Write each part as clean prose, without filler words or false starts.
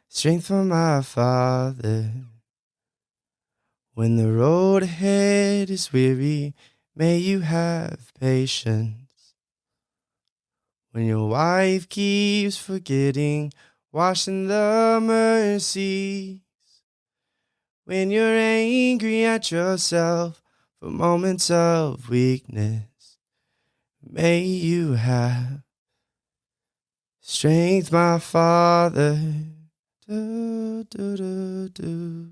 strength from my Father. When the road ahead is weary, may you have patience. When your wife keeps forgetting, washing the mercies. When you're angry at yourself for moments of weakness, may you have strength, my Father. Do, do, do, do.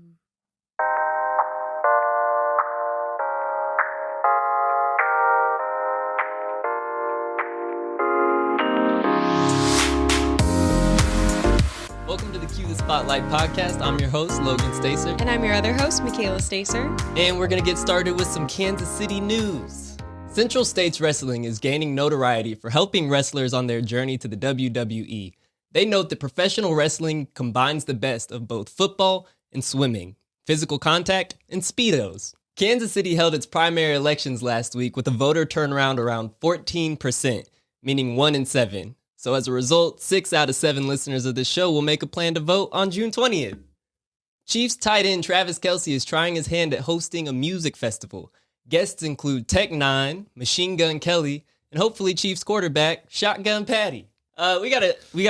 Welcome to the Cue the Spotlight podcast. I'm your host, Logan Stacer. And I'm your other host, Michaela Stacer. And we're going to get started with some Kansas City news. Central States Wrestling is gaining notoriety for helping wrestlers on their journey to the WWE. They note that professional wrestling combines the best of both football and swimming, physical contact, and Speedos. Kansas City held its primary elections last week with a voter turnaround around 14%, meaning 1 in 7. So as a result, 6 out of 7 listeners of this show will make a plan to vote on June 20th. Chiefs tight end Travis Kelce is trying his hand at hosting a music festival. Guests include Tech Nine, Machine Gun Kelly, and hopefully Chiefs quarterback Shotgun Patty. We got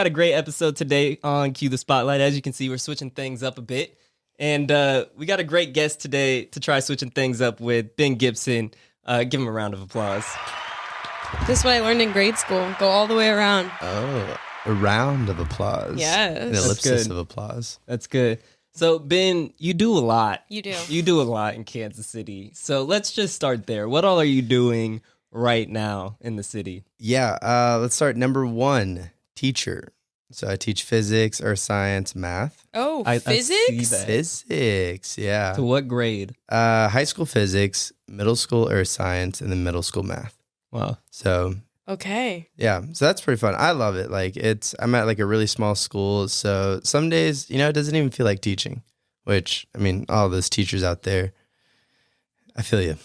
a great episode today on Cue the Spotlight. As you can see, we're switching things up a bit. And we got a great guest today to try switching things up with, Ben Gipson. Give him a round of applause. This is what I learned in grade school. Go all the way around. Oh, a round of applause. Yes. An That's ellipsis good. of applause. That's good. So, Ben, you do a lot. You do. You do a lot in Kansas City. So let's just start there. What all are you doing right now in the city? Yeah, let's start. Number 1, teacher. So I teach physics, earth science, math. Oh, I physics? see that. Physics, yeah. To what grade? High school physics, middle school earth science, and then middle school math. Wow. So Okay. yeah, so that's pretty fun. I love it. Like I'm at like a really small school, so some days, it doesn't even feel like teaching, which, I mean, all those teachers out there, I feel you.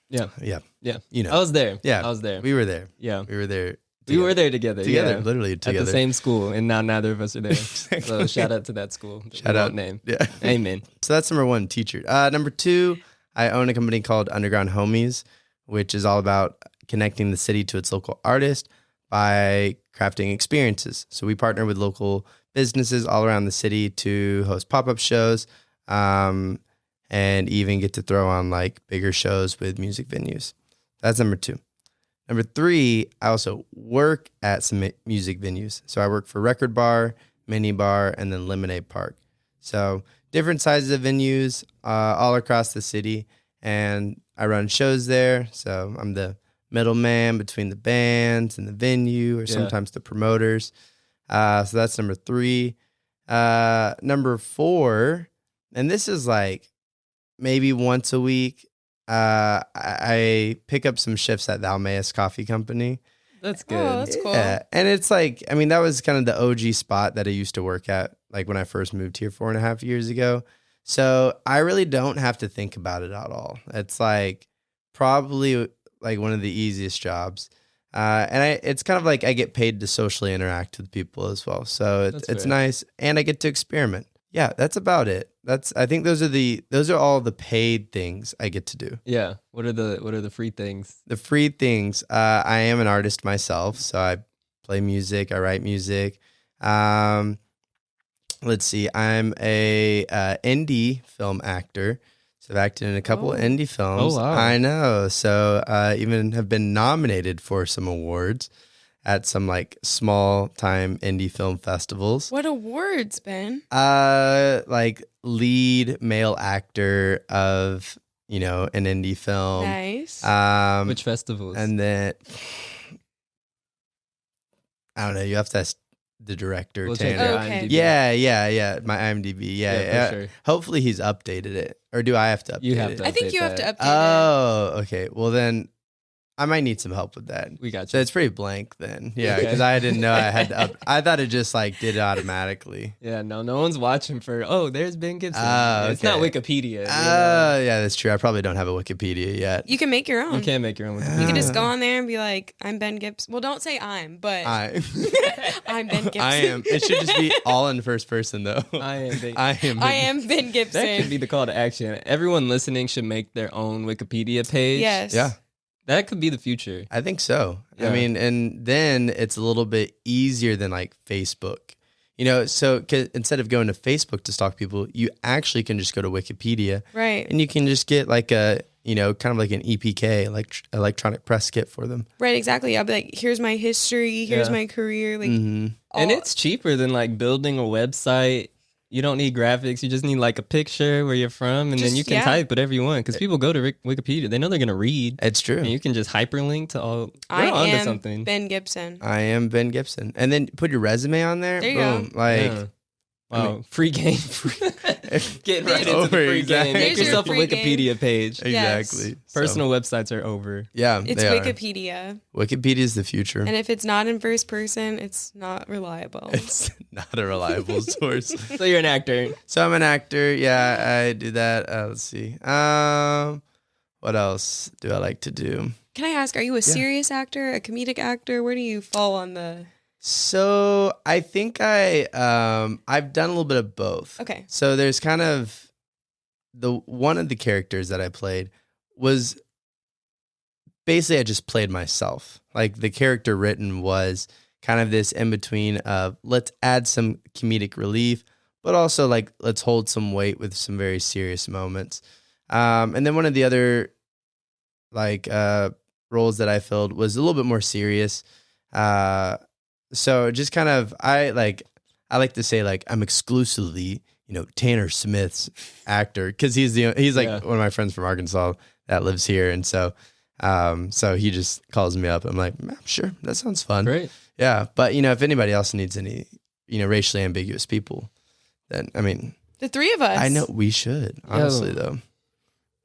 Yeah. Yeah. Yeah. You know. I was there. Yeah. I was there. We were there. Yeah. We were there. We were there together. Together, Yeah. literally At together. the same school, and now neither of us are there. Exactly. So shout out to that school. Shout out. Name. Yeah. Amen. So that's number 1, teacher. Number 2, I own a company called Underground Homies, which is all about connecting the city to its local artist by crafting experiences. So we partner with local businesses all around the city to host pop-up shows, and even get to throw on like bigger shows with music venues. That's number 2. Number 3, I also work at some music venues. So I work for Record Bar, Mini Bar, and then Lemonade Park. So different sizes of venues all across the city, and I run shows there. So I'm the middleman between the bands and the venue, or sometimes the promoters. So that's number 3. Number 4, and this is like maybe once a week, I pick up some shifts at the Almaeus Coffee Company. That's good. Oh, that's cool. Yeah, and it's like, I mean, that was kind of the OG spot that I used to work at, like when I first moved here 4.5 years ago. So I really don't have to think about it at all. It's like probably like one of the easiest jobs. And it's kind of like I get paid to socially interact with people as well. So it's nice, and I get to experiment. Yeah, that's about it. I think those are all the paid things I get to do. Yeah. What are the free things? The free things, I am an artist myself, so I play music, I write music. Let's see, I'm a indie film actor. So I've acted in a couple of indie films. Oh, wow. I know. So even have been nominated for some awards at some like small time indie film festivals. What awards, Ben? Like lead male actor of, an indie film. Nice. Which festivals? And then I don't know, you have to ask the director, We'll check Tanner. your Okay. IMDb. Yeah. My IMDb. Yeah. for sure. Hopefully he's updated it. Or do I have to update You have it? to I think update you have to that. update it. Oh, okay. Well then I might need some help with that. We got So you. it's pretty blank then. Yeah, Okay. because I didn't know I had to I thought it just like did it automatically. Yeah, no one's watching for, there's Ben Gipson. Oh, It's not okay. Wikipedia. you know? Yeah, that's true. I probably don't have a Wikipedia yet. You can make your own. You can't make your own Wikipedia. You can just go on there and be like, I'm Ben Gipson. Well, don't say I'm, but I I'm Ben Gipson. I am. It should just be all in first person though. I am Ben. I am. I am Ben That should Gipson. be the call to action. Everyone listening should make their own Wikipedia page. Yes. Yeah. That could be the future. I think so. Yeah. I mean, and then it's a little bit easier than like Facebook. So 'cause instead of going to Facebook to stalk people, you actually can just go to Wikipedia Right. and you can just get like a, kind of like an EPK, electronic press kit for them. Right, exactly. I'll be like, here's my history, here's Yeah. my career. Like, Mhm. And all- it's cheaper than like building a website. You don't need graphics. You just need like a picture where you're from, and then Just- you can yeah. type whatever you want. Because people go to Wikipedia, they know they're gonna read, It's true. and you can just hyperlink to all. I You're onto am something. Ben Gipson. I am Ben Gipson. And then put your resume on there. There you Boom. go. Like, Yeah. Wow, free game. Get right into Over, the free exactly. game. Make Here's your yourself a free Wikipedia page. exactly. So, Personal websites are over. yeah, It's they are. Wikipedia. Wikipedia is the future. And if it's not in first person, it's not reliable. It's not a reliable source. So you're an actor. So I'm an actor. Yeah, I do that. Let's see. What else do I like to do? Can I ask, are you a serious actor, a comedic actor? Where do you fall on the... So I think I've done a little bit of both. Okay. So there's kind of one of the characters that I played was basically I just played myself. Like the character written was kind of this in between of let's add some comedic relief, but also like let's hold some weight with some very serious moments. And then one of the other roles that I filled was a little bit more serious. So just kind of, I like to say like I'm exclusively, Tanner Smith's actor because he's like Yeah. one of my friends from Arkansas that lives here, and so he just calls me up. I'm like, sure, that sounds fun. Great. Yeah, but if anybody else needs any, racially ambiguous people, then I mean, The three of us. I know we should honestly though.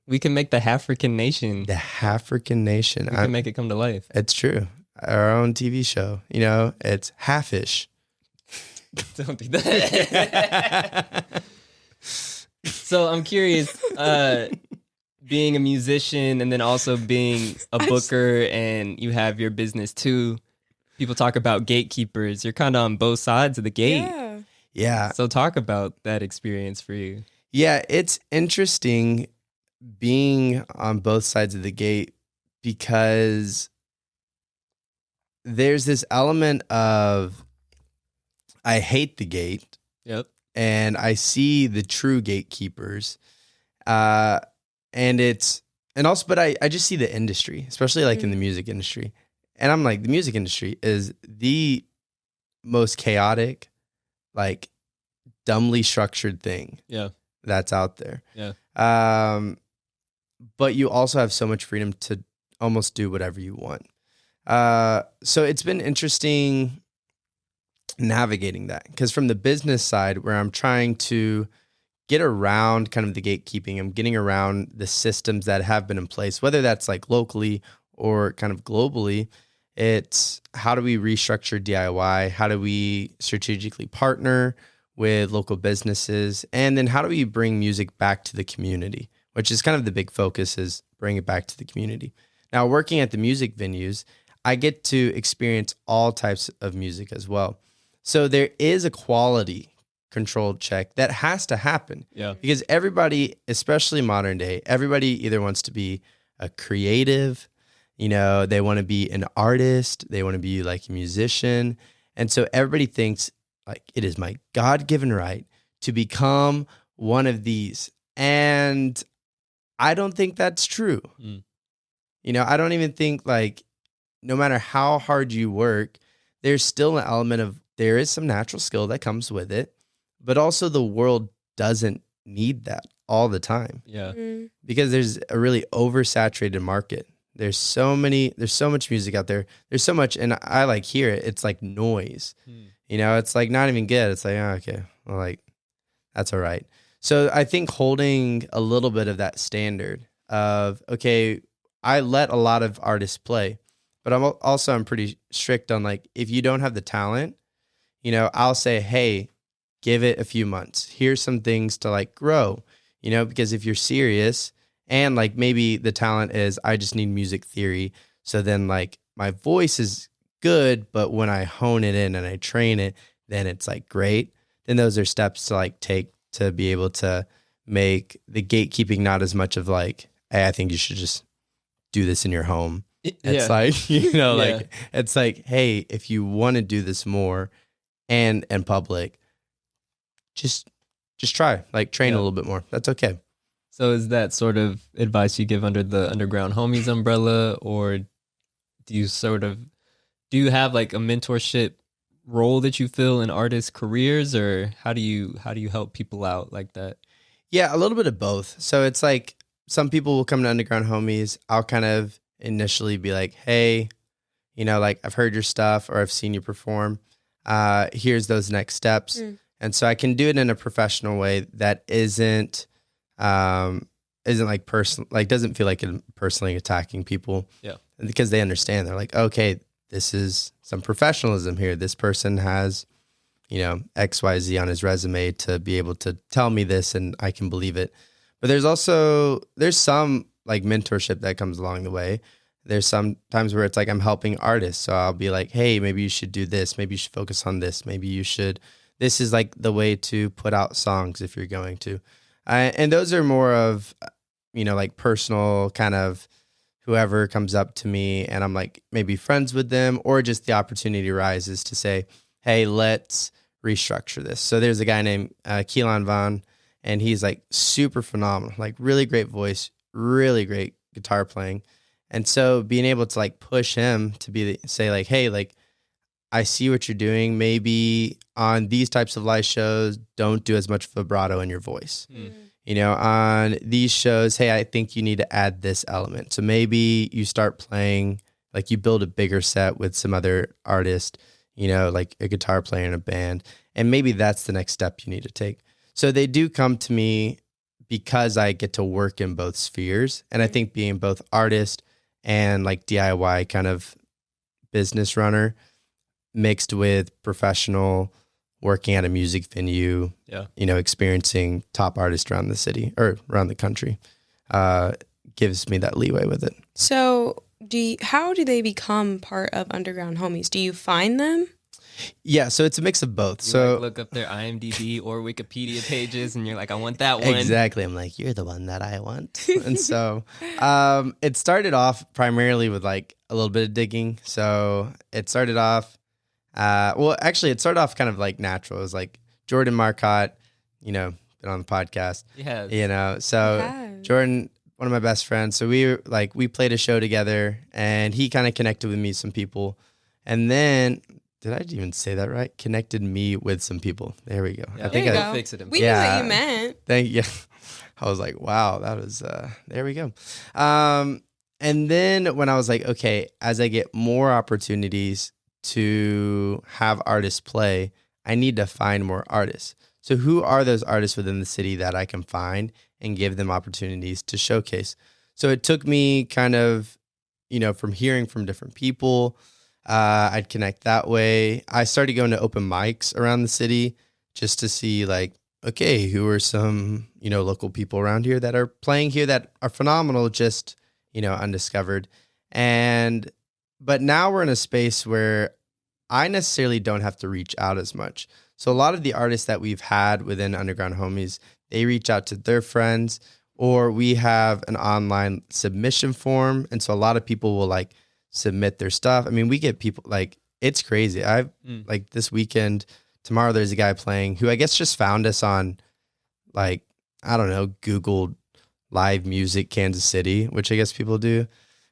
We can make the African nation. The African nation, We can make it come to life. it's true. Our own TV show, it's half-ish. Don't do that. So I'm curious, being a musician and then also being a booker, and you have your business too. People talk about gatekeepers. You're kind of on both sides of the gate. Yeah. Yeah. So talk about that experience for you. Yeah, it's interesting being on both sides of the gate because there's this element of I hate the gate Yep. and I see the true gatekeepers. But I just see the industry, especially like in the music industry. And I'm like, the music industry is the most chaotic, like dumbly structured thing Yeah. that's out there. Yeah. But you also have so much freedom to almost do whatever you want. So it's been interesting navigating that because from the business side where I'm trying to get around kind of the gatekeeping, I'm getting around the systems that have been in place, whether that's like locally or kind of globally. It's how do we restructure DIY? How do we strategically partner with local businesses? And then how do we bring music back to the community, which is kind of the big focus is bring it back to the community. Now, working at the music venues, I get to experience all types of music as well. So there is a quality controlled check that has to happen. Yeah. Because everybody, especially modern day, everybody either wants to be a creative, they want to be an artist, they want to be like a musician. And so everybody thinks like it is my God-given right to become one of these. And I don't think that's true. Mm. I don't even think like no matter how hard you work, there's still an element of there is some natural skill that comes with it, but also the world doesn't need that all the time Yeah. Mm. because there's a really oversaturated market. There's so much music out there. There's so much, and I like hear it. It's like noise, it's like not even good. It's like, oh, okay, well, like that's all right. So I think holding a little bit of that standard of, okay, I let a lot of artists play, but I'm pretty strict on like, if you don't have the talent, I'll say, hey, give it a few months. Here's some things to like grow, because if you're serious and like maybe the talent is I just need music theory. So then like my voice is good, but when I hone it in and I train it, then it's like great. Then those are steps to like take to be able to make the gatekeeping not as much of like, hey, I think you should just do this in your home. It's like, like it's like, hey, if you want to do this more and in public, just try, like train a little bit more. That's okay. So is that sort of advice you give under the Underground Homies umbrella, or do you have like a mentorship role that you feel in artists' careers, or how do you help people out like that? Yeah, a little bit of both. So it's like some people will come to Underground Homies. I'll kind of initially be like, hey, like I've heard your stuff or I've seen you perform. Here's those next steps. And so I can do it in a professional way that isn't like personal, like doesn't feel like I'm personally attacking people. Yeah. Because they understand. They're like, okay, this is some professionalism here. This person has, XYZ on his resume to be able to tell me this and I can believe it. But there's some like mentorship that comes along the way. There's some times where it's like I'm helping artists. So I'll be like, hey, maybe you should do this. Maybe you should focus on this. This is like the way to put out songs if you're going to. And those are more of, like personal kind of whoever comes up to me and I'm like maybe friends with them, or just the opportunity arises to say, hey, let's restructure this. So there's a guy named Keelan Vaughn, and he's like super phenomenal, like really great voice, really great guitar playing. And so being able to like push him to say like, hey, like I see what you're doing. Maybe on these types of live shows, don't do as much vibrato in your voice. On these shows, hey, I think you need to add this element. So maybe you start playing, like you build a bigger set with some other artist, like a guitar player in a band. And maybe that's the next step you need to take. So they do come to me because I get to work in both spheres. And I think being both artist and like DIY kind of business runner mixed with professional working at a music venue, experiencing top artists around the city or around the country, gives me that leeway with it. So how do they become part of Underground Homies? Do you find them? Yeah, so it's a mix of both. You look up their IMDb or Wikipedia pages and you're like, I want that one. Exactly. I'm like, you're the one that I want. And so it started off primarily with like a little bit of digging. So it started off, it started off kind of like natural. It was like Jordan Marcotte, been on the podcast. Yeah. Jordan, one of my best friends. So we played a show together and he kind of connected with me, some people. And then, did I even say that right? Connected me with some people. There we go. Yeah, I think I fix it. We knew what you meant. Thank you. I was like, wow, that was, there we go. And then when I was like, okay, as I get more opportunities to have artists play, I need to find more artists. So who are those artists within the city that I can find and give them opportunities to showcase? So it took me kind of, from hearing from different people, I'd connect that way. I started going to open mics around the city just to see like, okay, who are some, local people around here that are playing here that are phenomenal, just, undiscovered. But now we're in a space where I necessarily don't have to reach out as much. So a lot of the artists that we've had within Underground Homies, they reach out to their friends, or we have an online submission form. And so a lot of people will like submit their stuff. I mean, we get people like, it's crazy. Like this weekend, tomorrow, there's a guy playing who I guess just found us on like, I don't know, Googled live music Kansas City, which I guess people do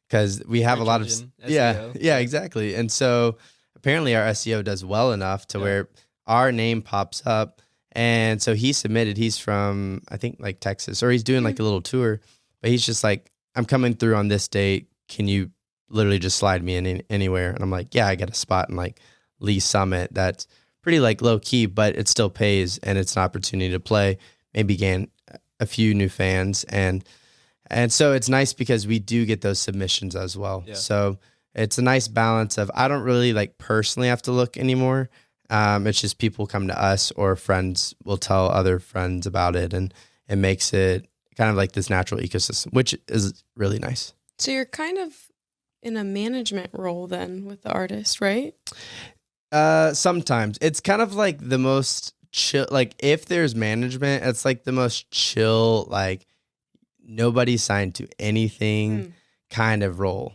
because we have a lot of SEO. Yeah, exactly. And so apparently our SEO does well enough to where our name pops up. And so he submitted, he's from, I think like Texas, or he's doing like a little tour, but he's just like, I'm coming through on this date. Can you literally just slide me in anywhere? And I'm like, yeah, I got a spot in like Lee Summit. That's pretty like low key, but it still pays and it's an opportunity to play, maybe gain a few new fans. And And so it's nice because we do get those submissions as well. Yeah. So it's a nice balance of, I don't really like personally have to look anymore. It's just people come to us or friends will tell other friends about it, and it makes it kind of like this natural ecosystem, which is really nice. So you're kind of in a management role then with the artist, right? Sometimes it's kind of like the most chill, like if there's management, it's like the most chill, like nobody signed to anything kind of role.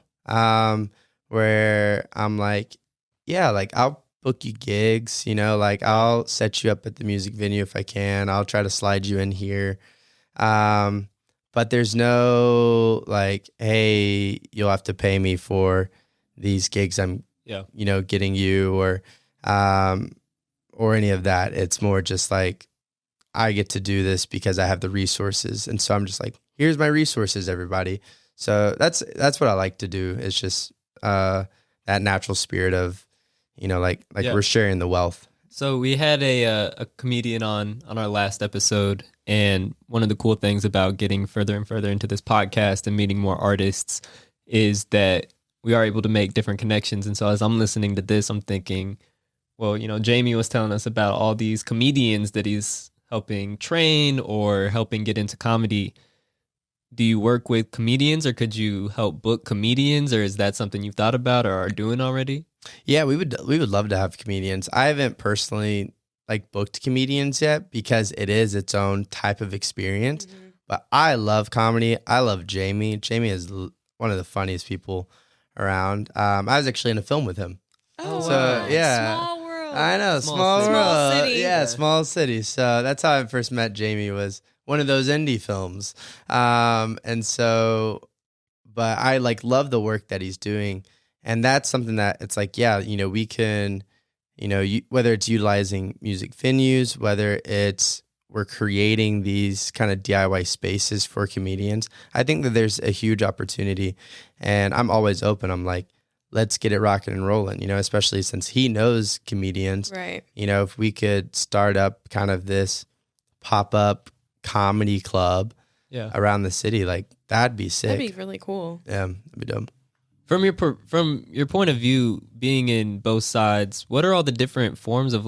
Where I'm like, yeah, like I'll book you gigs, like I'll set you up at the music venue if I can. I'll try to slide you in here. But there's no like, hey, you'll have to pay me for these gigs I'm, getting you or any of that. It's more just like, I get to do this because I have the resources. And so I'm just like, here's my resources, everybody. So that's what I like to do. It's just that natural spirit of, we're sharing the wealth. So we had a comedian on our last episode, and one of the cool things about getting further and further into this podcast and meeting more artists is that we are able to make different connections. And so as I'm listening to this, I'm thinking, well, Jamie was telling us about all these comedians that he's helping train or helping get into comedy. Do you work with comedians, or could you help book comedians, or is that something you've thought about or are doing already? Yeah, we would love to have comedians. I haven't personally booked comedians yet because it is its own type of experience. Mm-hmm. But I love comedy. I love Jamie. Jamie is one of the funniest people around. I was actually in a film with him. Oh, so wow. Yeah. Small world. I know, small world. Small city. Yeah, small city. So that's how I first met Jamie, was one of those indie films. And so, but I love the work that he's doing. And that's something that it's like, yeah, we can, whether it's utilizing music venues, whether it's we're creating these kind of DIY spaces for comedians. I think that there's a huge opportunity, and I'm always open. I'm like, let's get it rocking and rolling, especially since he knows comedians. Right. If we could start up kind of this pop-up comedy club around the city, that'd be sick. That'd be really cool. Yeah, that'd be dope. From your point of view, being in both sides, what are all the different forms of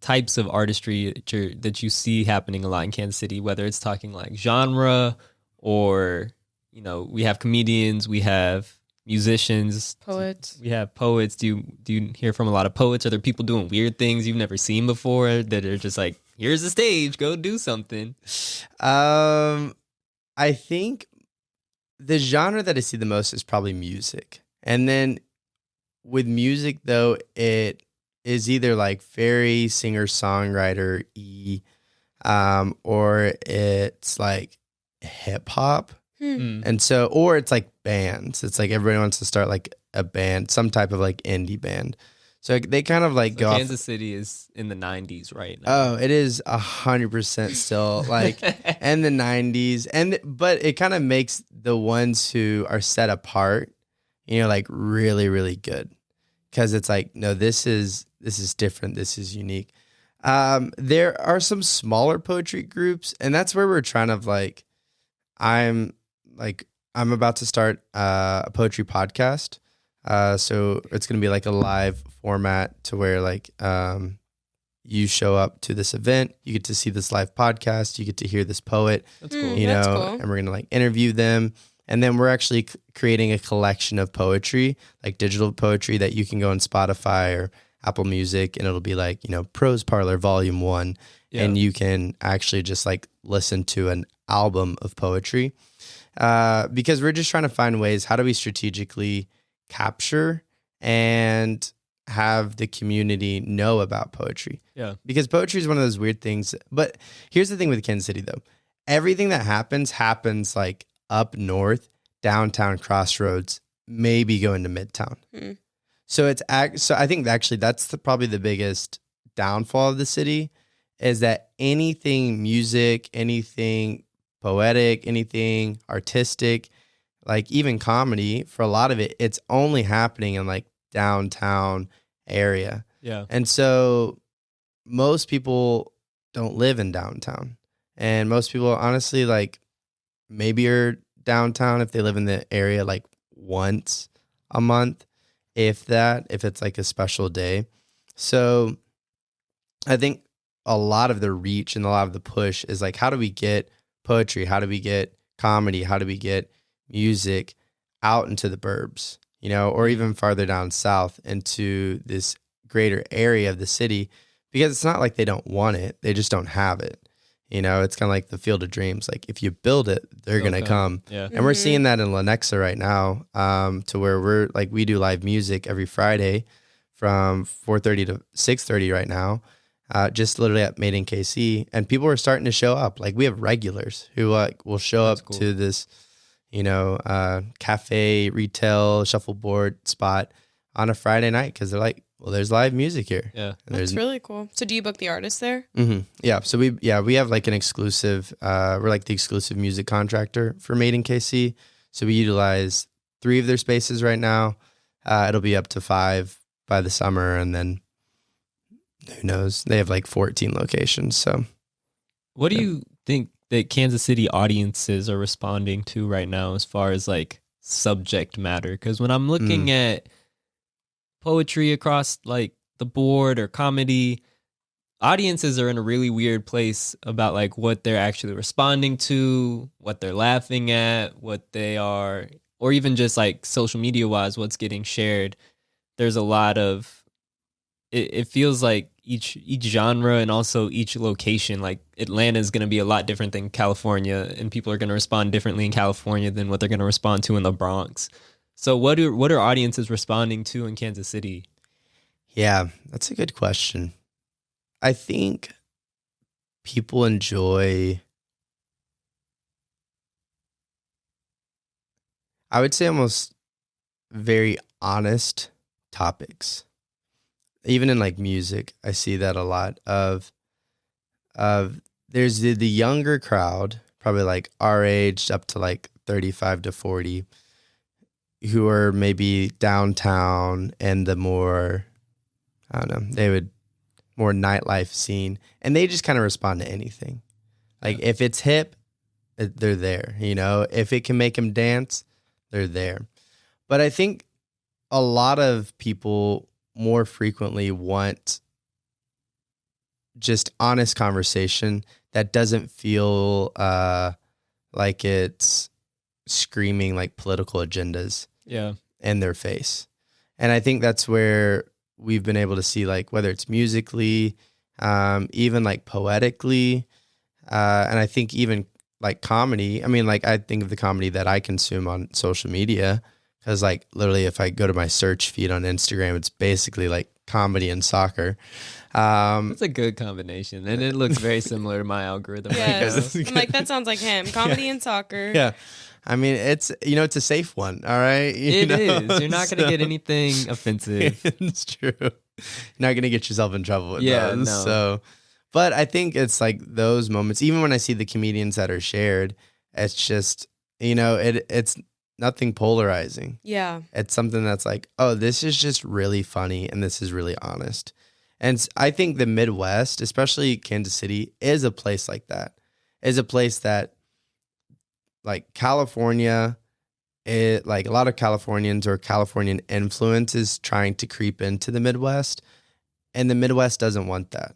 types of artistry that you see happening a lot in Kansas City, whether it's talking genre or, we have comedians, we have musicians, poets. We have poets. Do you hear from a lot of poets? Are there people doing weird things you've never seen before that are just like, here's the stage, go do something? I think the genre that I see the most is probably music. And then with music, though, it is either very singer-songwriter-y, or it's hip hop. And so, or it's bands. It's everybody wants to start a band, some type of indie band. So they kind of go off. Kansas City is in the 90s right now. Oh, it is 100% still in the 90s. But it kind of makes the ones who are set apart, really, really good. Because it's no, this is different. This is unique. There are some smaller poetry groups, and that's where we're trying to I'm about to start a poetry podcast. So it's going to be a live format to where you show up to this event, you get to see this live podcast, you get to hear this poet. That's cool. That's cool. And we're going to interview them. And then we're actually creating a collection of poetry, digital poetry that you can go on Spotify or Apple Music, and it'll be Prose Parlor Volume 1. Yeah. And you can actually just listen to an album of poetry. Because we're just trying to find ways, how do we strategically capture and have the community know about poetry? Yeah. Because poetry is one of those weird things. But here's the thing with Kansas City, though. Everything that happens up north, downtown Crossroads, maybe going to Midtown. Mm. So I think actually that's probably the biggest downfall of the city, is that anything music, anything poetic, anything artistic, even comedy, for a lot of it, it's only happening in downtown area. Yeah. And so most people don't live in downtown, and most people honestly maybe are downtown if they live in the area like once a month, if it's like a special day. So I think a lot of the reach and a lot of the push is like, how do we get poetry? How do we get comedy? How do we get music out into the burbs, or even farther down south into this greater area of the city? Because it's not like they don't want it. They just don't have it. It's kind of like the Field of Dreams. Like if you build it, they're going to come. Yeah. And we're seeing that in Lenexa right now, to where we do live music every Friday from 4:30 to 6:30 right now. Just literally at Made in KC, and people are starting to show up. Like we have regulars who will show up to this, cafe, retail, shuffleboard spot on a Friday night because they're like, well, there's live music here. Yeah, that's really cool. So do you book the artists there? Mm-hmm. Yeah. So we have like an exclusive. We're like the exclusive music contractor for Made in KC. So we utilize 3 of their spaces right now. It'll be up to 5 by the summer, and then who knows? They have like 14 locations. So, what do you think that Kansas City audiences are responding to right now as far as like subject matter? Because when I'm looking at poetry across like the board or comedy, audiences are in a really weird place about like what they're actually responding to, what they're laughing at, what they are, or even just like social media wise, what's getting shared. There's a lot of, it feels like each genre and also each location, like Atlanta is going to be a lot different than California, and people are going to respond differently in California than what they're going to respond to in the Bronx. So what are audiences responding to in Kansas City? Yeah, that's a good question. I think people enjoy, I would say, almost very honest topics. Even in like music, I see that a lot of there's the younger crowd, probably like our age up to like 35 to 40, who are maybe downtown and the more, I don't know, they would more nightlife scene, and they just kind of respond to anything. Like if it's hip, they're there, if it can make them dance, they're there. But I think a lot of people more frequently want just honest conversation that doesn't feel like it's screaming like political agendas in their face. And I think that's where we've been able to see, like, whether it's musically, even like poetically, and I think even like comedy. I mean, like I think of the comedy that I consume on social media, because like literally if I go to my search feed on Instagram, it's basically like comedy and soccer. That's a good combination. And it looks very similar to my algorithm. Yes. I'm like, that sounds like him. Comedy and soccer. Yeah. I mean, it's a safe one. All right. It is. You're not going to get anything offensive. It's true. You're not going to get yourself in trouble with those. No. So, but I think it's like those moments, even when I see the comedians that are shared, it's just, it's nothing polarizing. Yeah. It's something that's like, oh, this is just really funny and this is really honest. And I think the Midwest, especially Kansas City, is a place like that. Is a place that, like California, like a lot of Californians or Californian influence is trying to creep into the Midwest, and the Midwest doesn't want that.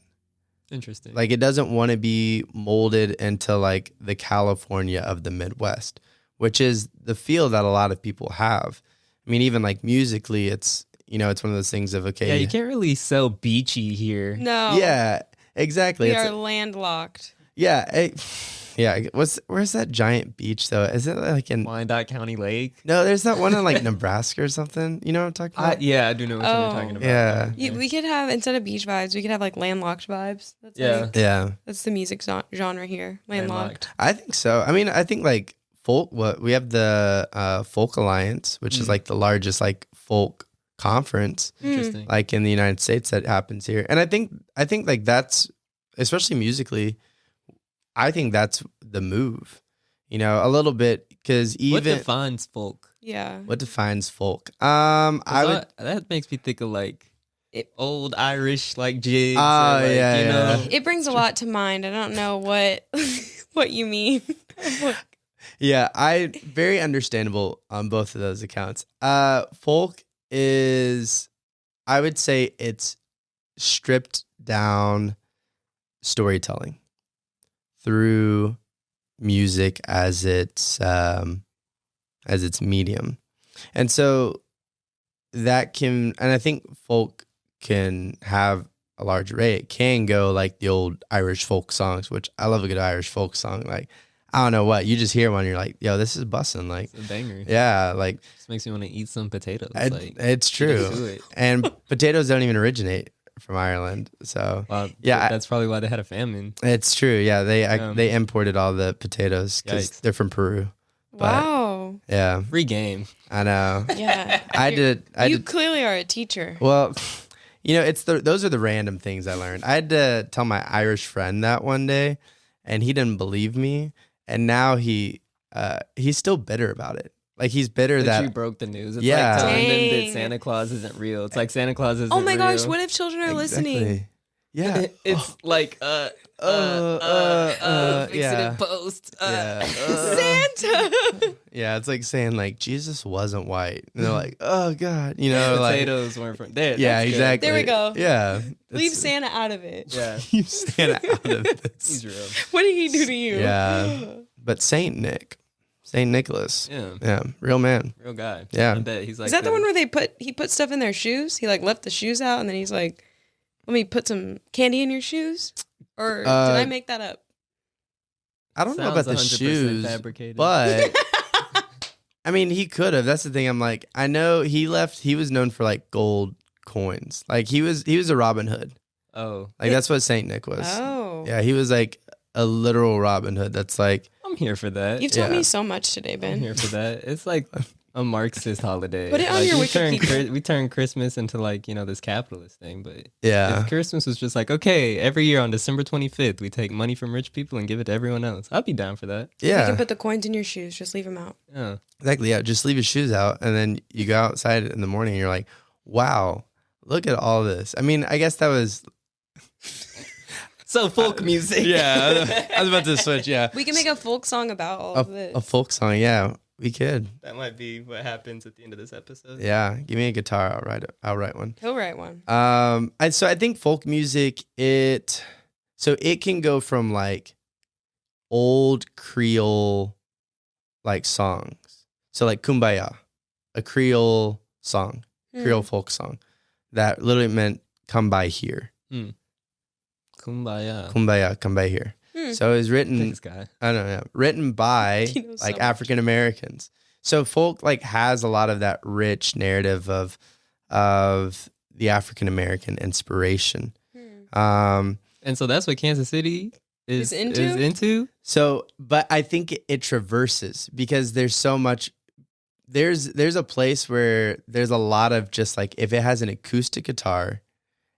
Interesting. Like it doesn't want to be molded into like the California of the Midwest, which is the feel that a lot of people have. I mean, even like musically, it's, it's one of those things of, okay. Yeah, you can't really sell beachy here. No. Yeah, exactly. We are landlocked. Yeah. Yeah. Where's that giant beach though? Is it like in Wyandotte County Lake? No, there's that one in like Nebraska or something. You know what I'm talking about? Yeah, I do know what you're talking about. Yeah. We could have, instead of beach vibes, we could have like landlocked vibes. That's Yeah. That's the music genre here. Landlocked. I think so. I mean, I think like folk, we have the Folk Alliance, which is like the largest like folk conference, Interesting, like in the United States, that happens here. And I think like that's, especially musically, I think that's the move, a little bit, because even what defines folk? Yeah. What defines folk? That makes me think of like old Irish like jigs. Yeah. It brings a lot to mind. I don't know what what you mean. Yeah, I very understandable on both of those accounts. Folk is, I would say, it's stripped down storytelling through music as its medium, and so that can, and I think folk can have a large array. It can go like the old Irish folk songs, which I love a good Irish folk song. Like, I don't know what, you just hear one, you're like, yo, this is bussin'. Like, It's a banger. yeah, like Just makes me want to eat some potatoes. it's get into true. it. And potatoes don't even originate from Ireland. So Wow, yeah, that's probably why they had a famine. it's true. Yeah, they imported all the potatoes because Yikes. they're from Peru. Wow. Yeah, Free game. I know. Yeah. I You did. clearly are a teacher. Well, it's those are the random things I learned. I had to tell my Irish friend that one day, and he didn't believe me. And now he's still bitter about it. Like, he's bitter That that you broke the news. It's Yeah. like telling them Dang. that Santa Claus isn't real. It's like Santa Claus isn't Oh my gosh, real. what if children are listening? Exactly. Yeah. It's like fix it yeah. in post. Yeah. Santa! Yeah, it's like saying like Jesus wasn't white. And they're like, oh God, like, Potatoes weren't from there. yeah, That's good. exactly. There we go. Yeah. Leave It's- Santa out of it. Yeah, You stand out of this. he's real. What did he do to you? Yeah. But Saint Nicholas. Yeah, Yeah, real man. real guy. Yeah. I bet he's like. Is that the one where he put stuff in their shoes? He like left the shoes out and then he's like, let me put some candy in your shoes? Or did I make that up? I don't know about the 100% shoes, fabricated. but I mean, he could have. That's the thing. I'm like, I know he was known for like gold coins. Like, he was a Robin Hood. Oh, Like, that's what Saint Nick was. Oh. Yeah, he was like a literal Robin Hood. That's like, I'm here for that. You've taught Yeah. me so much today, I'm Ben. here for that. It's like a Marxist holiday. Put it on Like, your we turn Wikipedia. we turn Christmas into like this capitalist thing, but yeah. if Christmas was just like, okay, every year on December 25th, we take money from rich people and give it to everyone else. I'd be down for that. You Yeah, can put the coins in your shoes. Just leave them out. Yeah. exactly. Yeah, just leave your shoes out, and then you go outside in the morning, and you're like, wow, look at all this. I mean, I guess that was. So folk music. Yeah, I was about to switch. Yeah, We can make a folk song about all of this. a folk song. Yeah, we could. That might be what happens at the end of this episode. Yeah, give me a guitar. I'll write one. He'll write one. So I think folk music, it can go from like old Creole like songs. So like Kumbaya, a Creole song, Creole folk song that literally meant come by here. Kumbaya. Kumbaya, come by here. So it was written, Thanks, guy. I don't know, written by He knows so like much. African Americans. So folk like has a lot of that rich narrative of the African American inspiration. And so that's what Kansas City is into? So, but I think it traverses because there's so much. There's a place where there's a lot of just like if it has an acoustic guitar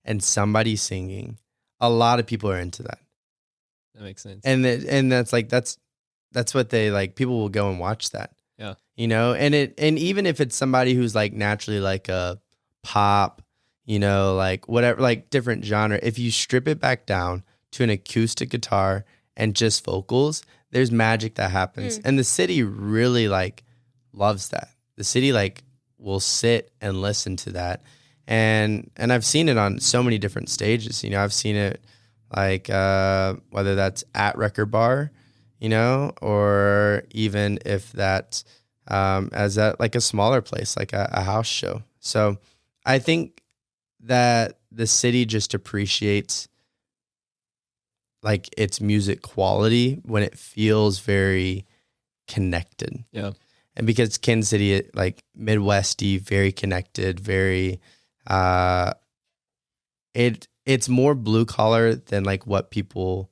and somebody singing, a lot of people are into that. That makes sense. And that's like that's what they like. People will go and watch that. Yeah. And even if it's somebody who's like naturally like a pop, like whatever, like different genre, if you strip it back down to an acoustic guitar and just vocals, there's magic that happens. And the city really like loves that. The city like will sit and listen to that. And I've seen it on so many different stages. I've seen it like whether that's at Record Bar, or even if that's as at like a smaller place, like a house show. So I think that the city just appreciates like its music quality when it feels very connected. Yeah. And because Kansas City, like Midwesty, very connected, very it's more blue collar than like what people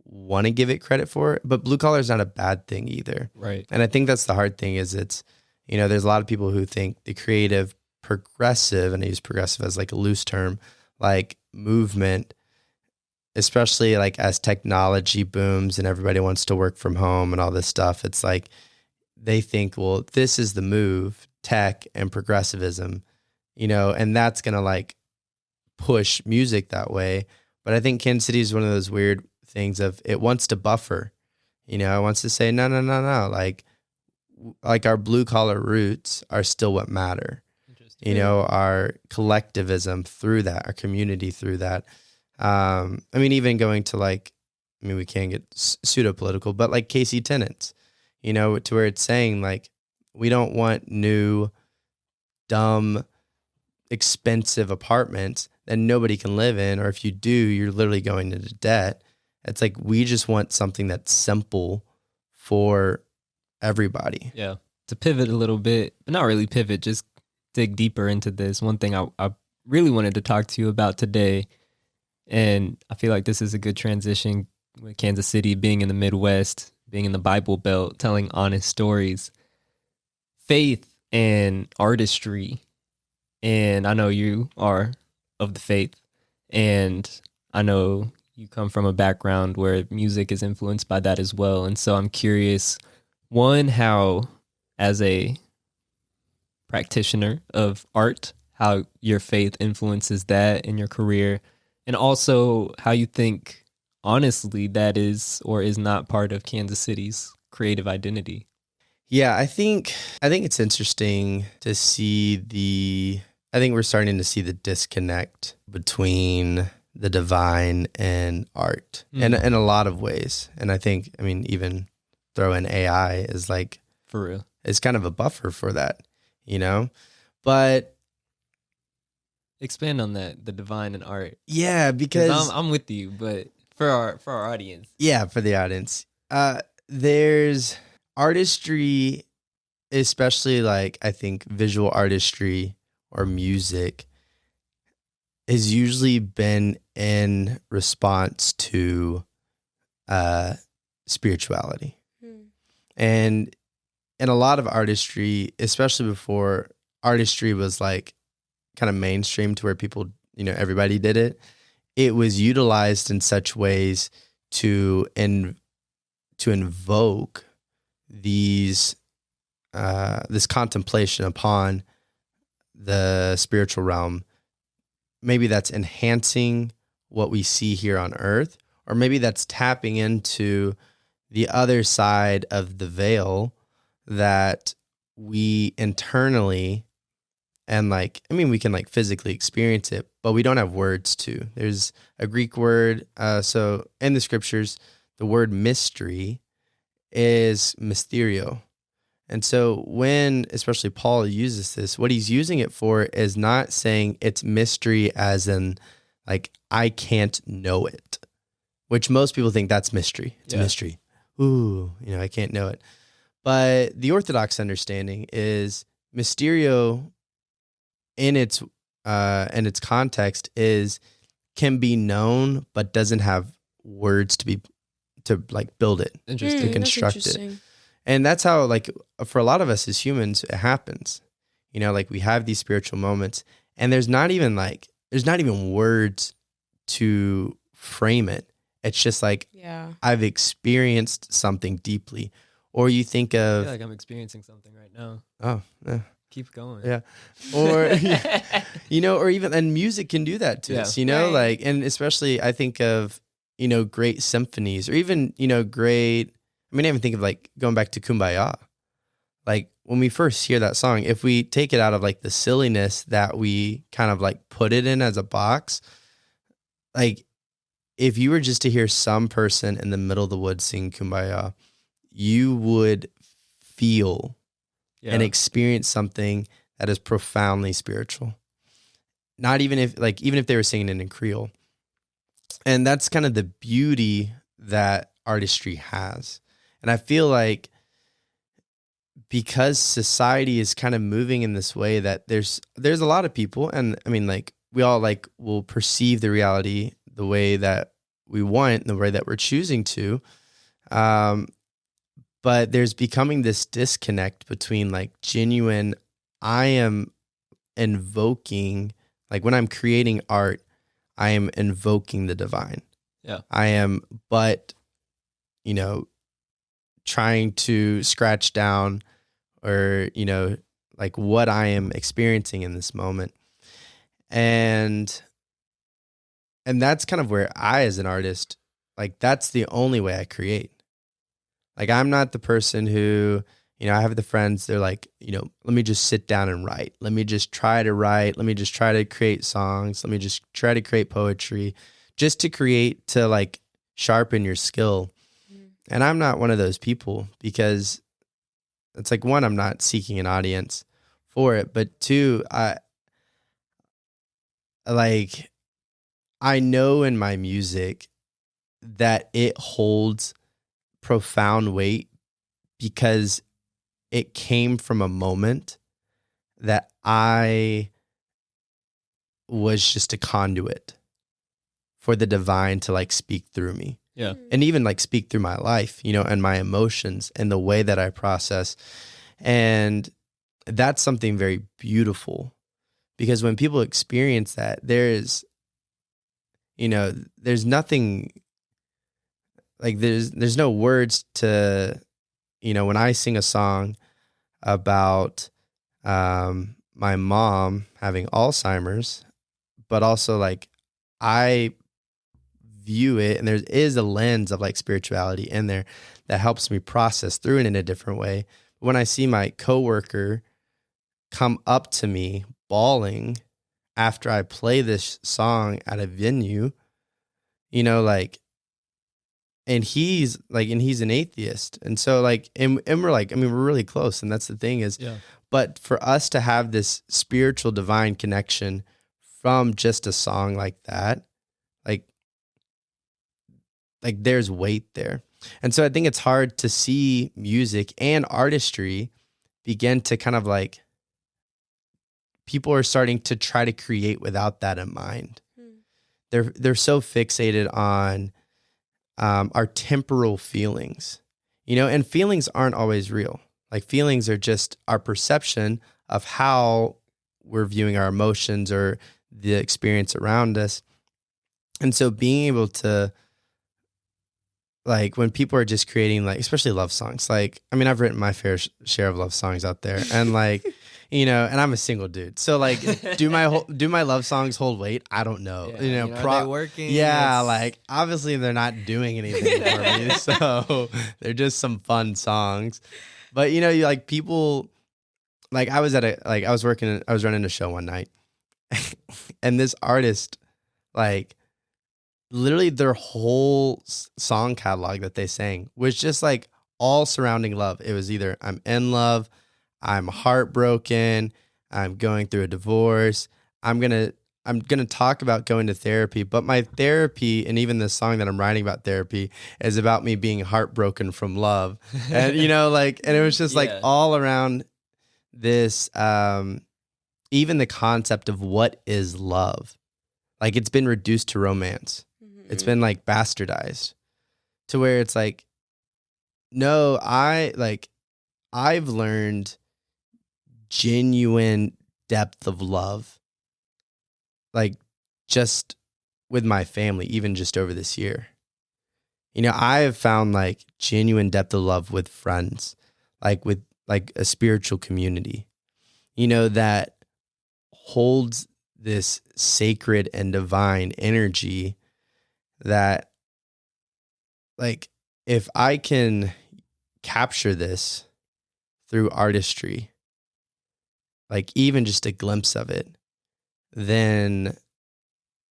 want to give it credit for. But blue collar is not a bad thing either. Right. And I think that's the hard thing is it's, there's a lot of people who think the creative progressive, and I use progressive as like a loose term, like movement, especially like as technology booms and everybody wants to work from home and all this stuff. It's like they think, well, this is the move, tech and progressivism, and that's going to like push music that way. But I think Kansas City is one of those weird things of it wants to buffer. You know, it wants to say, no, no, no, no. Like our blue collar roots are still what matter. You know, our collectivism through that, our community through that. I mean, even going to we can't get pseudo political, but like Casey tenants, you know, to where it's saying like, we don't want new, dumb, expensive apartments that nobody can live in, or if you do, you're literally going into debt. It's like, we just want something that's simple for everybody. Yeah. To pivot a little bit, but not really pivot, just dig deeper into this. One thing I really wanted to talk to you about today, and I feel like this is a good transition with Kansas City being in the Midwest, being in the Bible Belt, telling honest stories, faith and artistry. And I know you are of the faith, and I know you come from a background where music is influenced by that as well. And so I'm curious, one, how as a practitioner of art, how your faith influences that in your career, and also how you think, honestly, that is or is not part of Kansas City's creative identity. Yeah, I think it's interesting to see I think we're starting to see the disconnect between the divine and art in a lot of ways. And I think, I mean, even throw in AI is like, for real, it's kind of a buffer for that, you know? But expand on that, the divine and art. Yeah, because I'm with you, but for our audience. Yeah, for the audience. There's artistry, especially like I think visual artistry or music, has usually been in response to spirituality. And in a lot of artistry, especially before artistry was like kind of mainstream to where people, you know, everybody did it, it was utilized in such ways to invoke these this contemplation upon the spiritual realm. Maybe that's enhancing what we see here on earth, or maybe that's tapping into the other side of the veil that we internally and we can like physically experience it, but we don't have words to. There's a Greek word. So in the scriptures, the word mystery is mysterio. And so when, especially Paul uses this, what he's using it for is not saying it's mystery as in like, I can't know it, which most people think that's mystery. It's a mystery. Ooh, you know, I can't know it. But the Orthodox understanding is mysterio in its context can be known, but doesn't have words to like build it, to construct it. And that's how, like, for a lot of us as humans, it happens. You know, like we have these spiritual moments and there's not even words to frame it. It's just like, I've experienced something deeply. Or you think of... I feel like I'm experiencing something right now. Oh, yeah. Keep going. Yeah. Or, you know, or even, and music can do that to us, you know, like, and especially I think of, you know, great symphonies or even, you know, I even think of like going back to Kumbaya. Like when we first hear that song, if we take it out of like the silliness that we kind of like put it in as a box, like if you were just to hear some person in the middle of the woods sing Kumbaya, you would feel and experience something that is profoundly spiritual. Not even if they were singing it in Creole. And that's kind of the beauty that artistry has. And I feel like because society is kind of moving in this way that there's a lot of people, and I mean, like, we all like will perceive the reality the way that we want, the way that we're choosing to. But there's becoming this disconnect between like genuine, I am invoking, like when I'm creating art, I am invoking the divine. Yeah. I am, but, you know, trying to scratch down or, you know, like what I am experiencing in this moment. And that's kind of where I, as an artist, like that's the only way I create. Like, I'm not the person who, I have the friends, they're like, let me just sit down and write. Let me just try to write. Let me just try to create songs. Let me just try to create poetry, just to create, to like sharpen your skill. And I'm not one of those people, because it's like, one, I'm not seeking an audience for it. But two, I know in my music that it holds profound weight, because it came from a moment that I was just a conduit for the divine to like speak through me. Yeah. And even like speak through my life, and my emotions and the way that I process. And that's something very beautiful, because when people experience that, there's nothing, like there's no words to, when I sing a song about my mom having Alzheimer's, but also like I view it, and there is a lens of like spirituality in there that helps me process through it in a different way. When I see my coworker come up to me bawling after I play this song at a venue, like, and he's an atheist. And so like, and we're like, we're really close. And that's the thing is, but for us to have this spiritual divine connection from just a song like that, like there's weight there. And so I think it's hard to see music and artistry begin to kind of like, people are starting to try to create without that in mind. They're so fixated on our temporal feelings, and feelings aren't always real. Like, feelings are just our perception of how we're viewing our emotions or the experience around us. And so being able to, like, when people are just creating, like, especially love songs, like, I've written my fair share of love songs out there, and like, and I'm a single dude. So like, do my love songs hold weight? I don't know. Yeah, are they working? Yeah. Like, obviously they're not doing anything for me. So they're just some fun songs. But you like, people, like, I was running a show one night and this artist, like, literally their whole song catalog that they sang was just like all surrounding love. It was either I'm in love, I'm heartbroken, I'm going through a divorce, I'm gonna talk about going to therapy, but my therapy, and even the song that I'm writing about therapy, is about me being heartbroken from love. And like, and it was just like all around this, even the concept of what is love, like, it's been reduced to romance. It's been like bastardized to where it's like, no, I've learned genuine depth of love, like, just with my family, even just over this year. I have found like genuine depth of love with friends, like with like a spiritual community, that holds this sacred and divine energy that, like, if I can capture this through artistry, like even just a glimpse of it, then,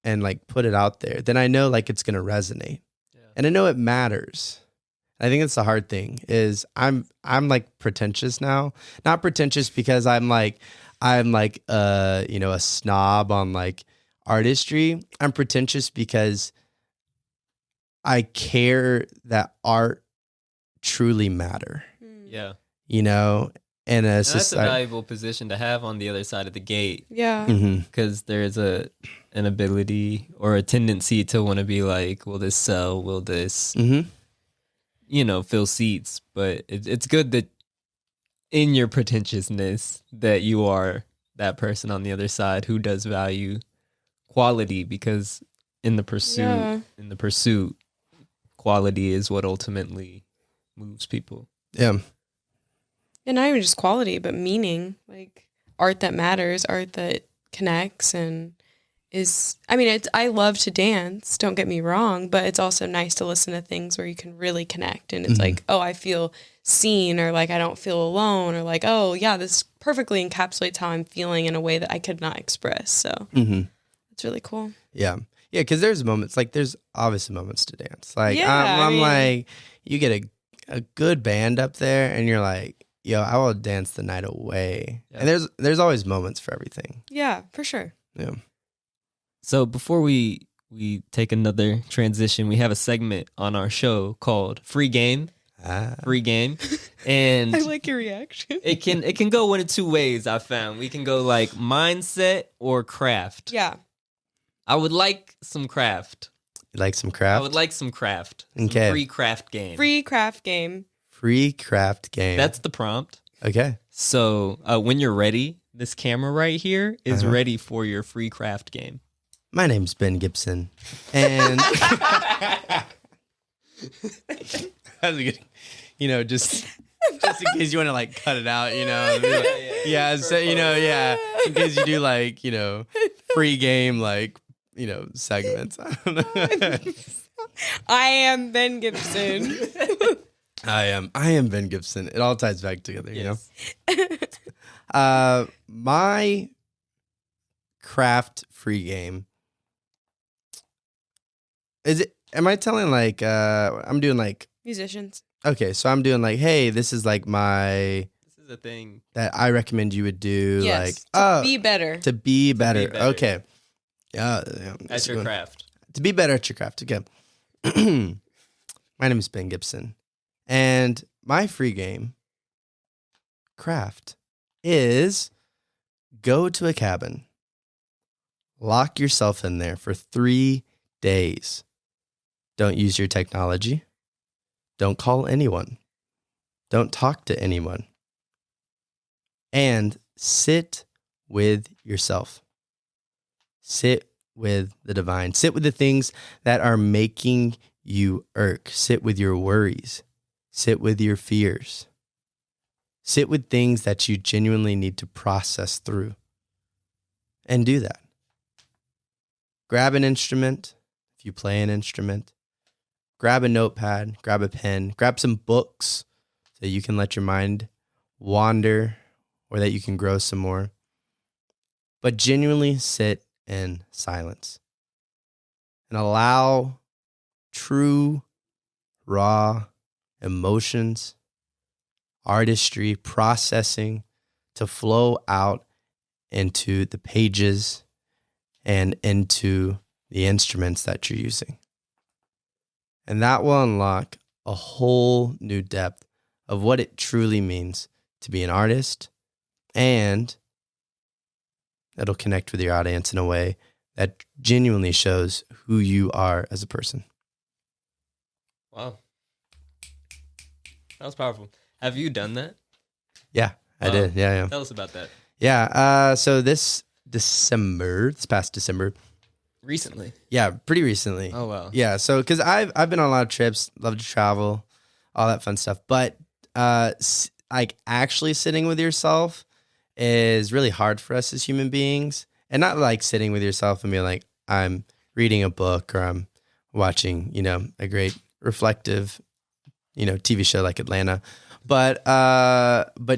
and like put it out there, then I know like it's going to resonate. Yeah. And I know it matters. I think that's the hard thing is I'm like pretentious now, not pretentious because I'm like a snob on like artistry. I'm pretentious because I care that art truly matter. Yeah. And that's a valuable position to have on the other side of the gate. Yeah. Because there's an ability or a tendency to want to be like, will this sell? Will this, fill seats? But it's good that in your pretentiousness that you are that person on the other side who does value quality, because in the pursuit, quality is what ultimately moves people. Yeah. And not even just quality, but meaning, like art that matters, art that connects, and is, I mean, I love to dance, don't get me wrong, but it's also nice to listen to things where you can really connect. And it's like, oh, I feel seen, or like I don't feel alone, or like, oh, yeah, this perfectly encapsulates how I'm feeling in a way that I could not express. So it's really cool. Yeah. Yeah, because there's moments, like there's obviously moments to dance. Like Yeah, I'm I mean- like, you get a good band up there and you're like, yo, I will dance the night away. Yeah. And there's always moments for everything. Yeah, for sure. Yeah. So before we take another transition, we have a segment on our show called Free Game. Free Game. And I like your reaction. it can go one of two ways, I found. We can go like mindset or craft. Yeah. I would like some craft. You like some craft? I would like some craft. Some Okay. free craft game. Free craft game. Free craft game. That's the prompt. okay. So when you're ready, this camera right here is ready for your free craft game. My name's Ben Gipson. And that's a good, just in case you want to like cut it out, yeah, so, in case you do like, free game, like, segments. I don't know. I am Ben Gipson. I am Ben Gipson. It all ties back together, Yes. My craft free game. Am I telling like, I'm doing like, Musicians. okay, so I'm doing like, hey, this is like my, This is a thing. that I recommend you would do, Yes. like, Be better. to be better. better. Okay. Yeah. That's your craft. To be better at your craft. Okay. My name is Ben Gipson. And my free game, craft, is go to a cabin, lock yourself in there for 3 days. Don't use your technology. Don't call anyone. Don't talk to anyone. And sit with yourself. Sit with the divine. Sit with the things that are making you irk. Sit with your worries. Sit with your fears. Sit with things that you genuinely need to process through. And do that. Grab an instrument, if you play an instrument. Grab a notepad, grab a pen, grab some books so you can let your mind wander or that you can grow some more. But genuinely sit in silence and allow true, raw emotions, artistry, processing to flow out into the pages and into the instruments that you're using. And that will unlock a whole new depth of what it truly means to be an artist, and it'll connect with your audience in a way that genuinely shows who you are as a person. Wow. That was powerful. Have you done that? Yeah, I did. Yeah. Tell us about that. Yeah. So this past December. Recently. Yeah, pretty recently. Oh, wow. Yeah, so because I've been on a lot of trips, love to travel, all that fun stuff. But like actually sitting with yourself is really hard for us as human beings, and not like sitting with yourself and being like, I'm reading a book or I'm watching, a great reflective, TV show like Atlanta, but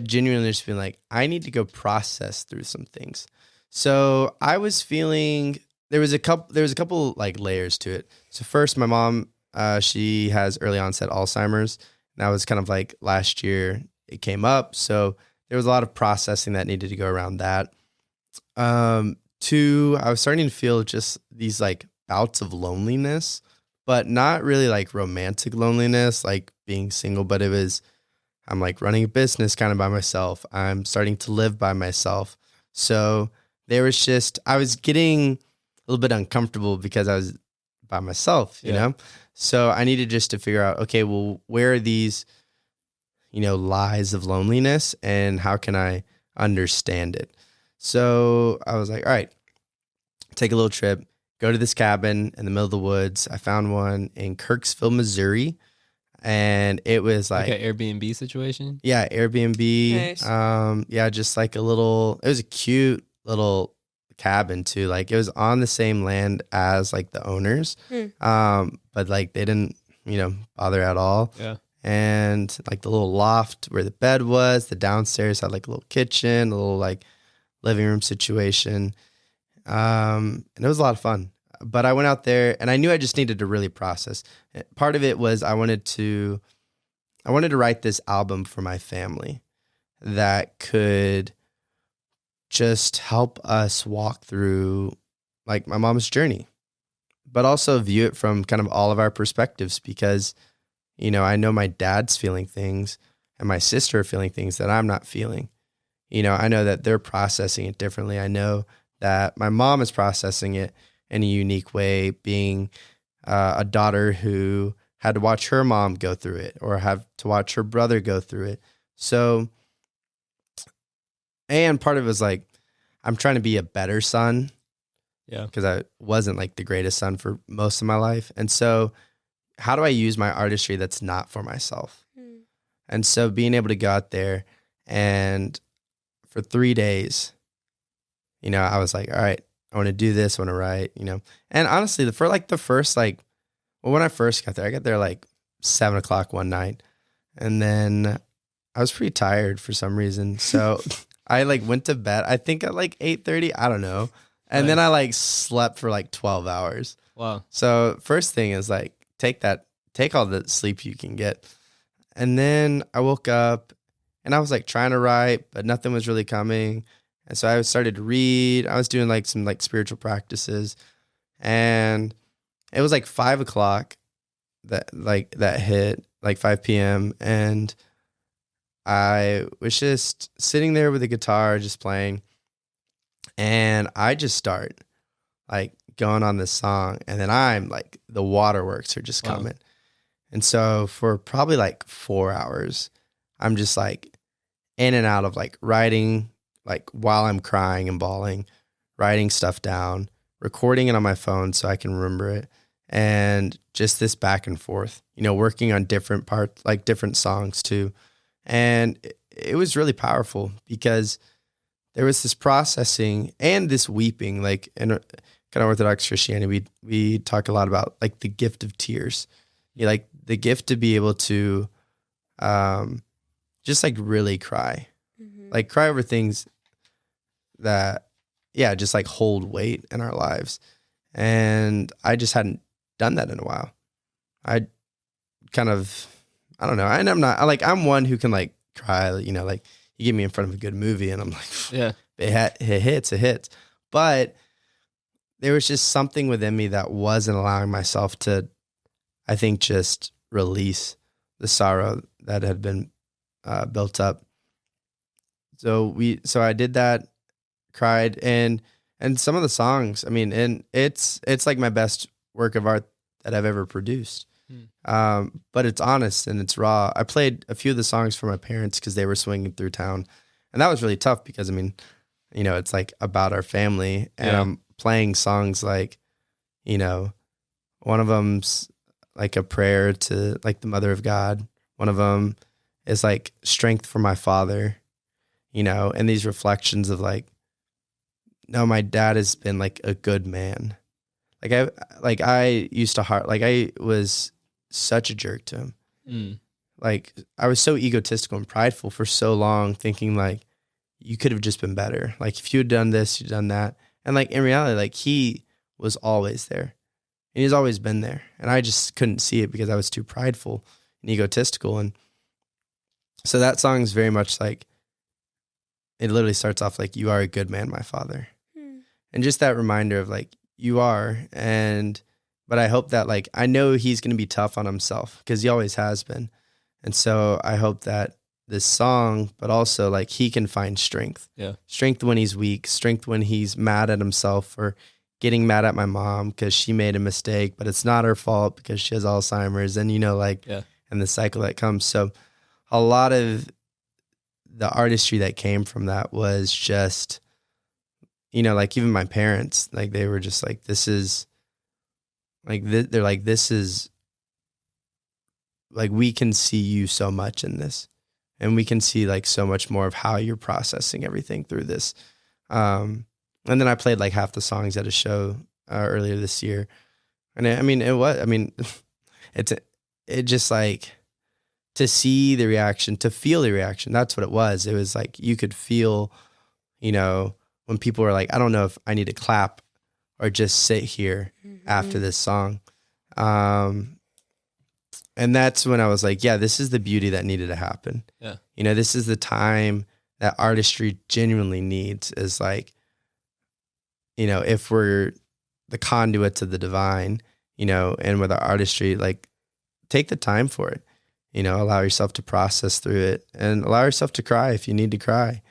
genuinely just being like, I need to go process through some things. So I was feeling. There was a couple like layers to it. So first, my mom, she has early onset Alzheimer's. And that was kind of like last year it came up. So there was a lot of processing that needed to go around that. Two, I was starting to feel just these like bouts of loneliness, but not really like romantic loneliness, like being single, but I'm like running a business kind of by myself. I'm starting to live by myself. So there was I was getting a little bit uncomfortable because I was by myself, you know? So I needed just to figure out, okay, well, where are these, lies of loneliness and how can I understand it? So I was like, all right, take a little trip, go to this cabin in the middle of the woods. I found one in Kirksville, Missouri. And it was like an Airbnb situation? Yeah, Airbnb. Nice. Yeah, just like it was a cute little cabin too. Like it was on the same land as like the owners. But like they didn't, bother at all. Yeah. And like the little loft where the bed was, the downstairs had like a little kitchen, a little like living room situation. And it was a lot of fun. But I went out there and I knew I just needed to really process. Part of it was I wanted to write this album for my family that could just help us walk through like my mom's journey, but also view it from kind of all of our perspectives because, I know my dad's feeling things and my sister are feeling things that I'm not feeling. I know that they're processing it differently. I know that my mom is processing it in a unique way, being a daughter who had to watch her mom go through it or have to watch her brother go through it. So, and part of it was like, I'm trying to be a better son. Yeah. Because I wasn't like the greatest son for most of my life. And so how do I use my artistry that's not for myself? And so being able to go out there and for 3 days, I was like, all right, I want to do this, I want to write, And honestly, when I first got there, I got there like 7:00 one night. And then I was pretty tired for some reason. So I like went to bed, I think at like 8:30, I don't know. And then I like slept for like 12 hours. Wow. So first thing is like, take all the sleep you can get. And then I woke up and I was like trying to write, but nothing was really coming. And so I started to read. I was doing like some like spiritual practices, and it was like 5:00 that hit, like 5 p.m. And I was just sitting there with the guitar, just playing. And I just start like going on this song, and then I'm like, the waterworks are just coming. And so for probably like 4 hours, I'm just like in and out of like writing, like while I'm crying and bawling, writing stuff down, recording it on my phone so I can remember it. And just this back and forth, working on different parts, like different songs too. And it was really powerful because there was this processing and this weeping, like in kind of Orthodox Christianity, we talk a lot about like the gift of tears. Like the gift to be able to just like really cry, like cry over things that, just like hold weight in our lives. And I just hadn't done that in a while. I don't know. And I'm one who can like cry, like you get me in front of a good movie and I'm like, yeah, it hits. But there was just something within me that wasn't allowing myself to, I think, just release the sorrow that had been built up. So I did that, cried, and some of the songs, I mean, and it's like my best work of art that I've ever produced. But it's honest and it's raw. I played a few of the songs for my parents because they were swinging through town, and that was really tough because, I mean, it's like about our family, and I'm playing songs like, one of them's like a prayer to like the Mother of God. One of them is like strength for my father, and these reflections of like, no, my dad has been like a good man. I used to I was such a jerk to him. Like I was so egotistical and prideful for so long, thinking like you could have just been better. Like if you had done this, you'd done that. And like in reality, like he was always there and he's always been there. And I just couldn't see it because I was too prideful and egotistical. And so that song is very much like, it literally starts off like, you are a good man, my father. And just that reminder of like, you are. But I hope that like, I know he's going to be tough on himself because he always has been. And so I hope that this song, but also like he can find strength. Yeah. Strength when he's weak, strength when he's mad at himself for getting mad at my mom because she made a mistake, but it's not her fault because she has Alzheimer's and and the cycle that comes. So a lot of the artistry that came from that was just, like even my parents, like they were just like, this is like, they're like, this is like, we can see you so much in this. And we can see like so much more of how you're processing everything through this. And then I played like half the songs at a show earlier this year. And it just like to see the reaction, to feel the reaction. That's what it was. It was like you could feel, when people were like, I don't know if I need to clap or just sit here after this song. And that's when I was like, yeah, this is the beauty that needed to happen. Yeah. This is the time that artistry genuinely needs, is like, if we're the conduits of the divine, and with our artistry, like take the time for it, allow yourself to process through it and allow yourself to cry if you need to cry.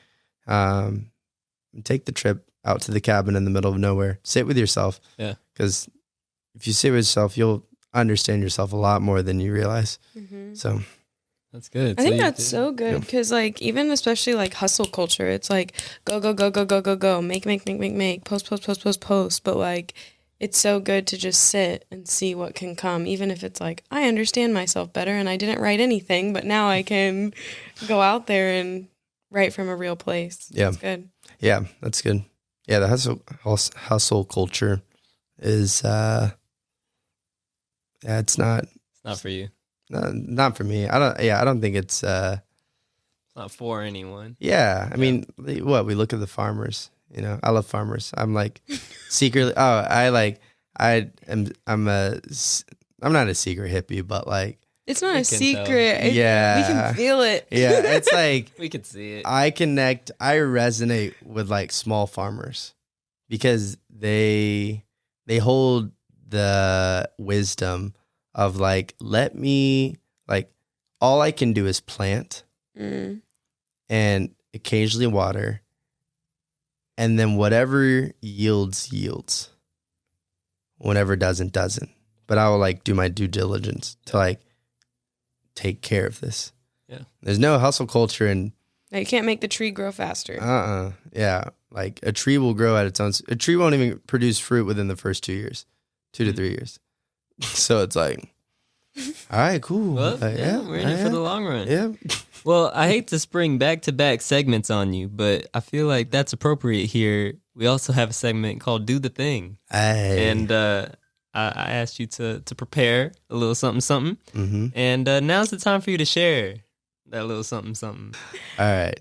Take the trip out to the cabin in the middle of nowhere, sit with yourself. Yeah. Because if you sit with yourself, you'll understand yourself a lot more than you realize. So that's good. I think that's so good because, like, even especially like hustle culture, it's like go, go, go, go, go, go, go, make, post, post, post, post, post. But like, it's so good to just sit and see what can come, even if it's like, I understand myself better and I didn't write anything, but now I can go out there and write from a real place. Yeah. That's good. Yeah, that's good. Yeah, the hustle culture is, it's not for you. Not for me. I don't think it's not for anyone. Yeah. I mean, we look at the farmers, I love farmers. I'm like secretly, I'm not a secret hippie, but like, it's not a secret. Yeah. We can feel it. Yeah. It's like, we can see it. I resonate with like small farmers because they hold the wisdom of like, let me, like, all I can do is plant and occasionally water. And then whatever yields. Whatever doesn't. But I will like do my due diligence to like take care of this. Yeah. There's no hustle culture and you can't make the tree grow faster. Yeah. Like a tree will grow at its own. A tree won't even produce fruit within the first 2 years, 2 to 3 years. So it's like, all right, cool. Well, we're in it for the long run. Yeah. Well, I hate to spring back-to-back segments on you, but I feel like that's appropriate here. We also have a segment called Do the Thing. Hey. And I asked you to prepare a little something. And now's the time for you to share that little something. All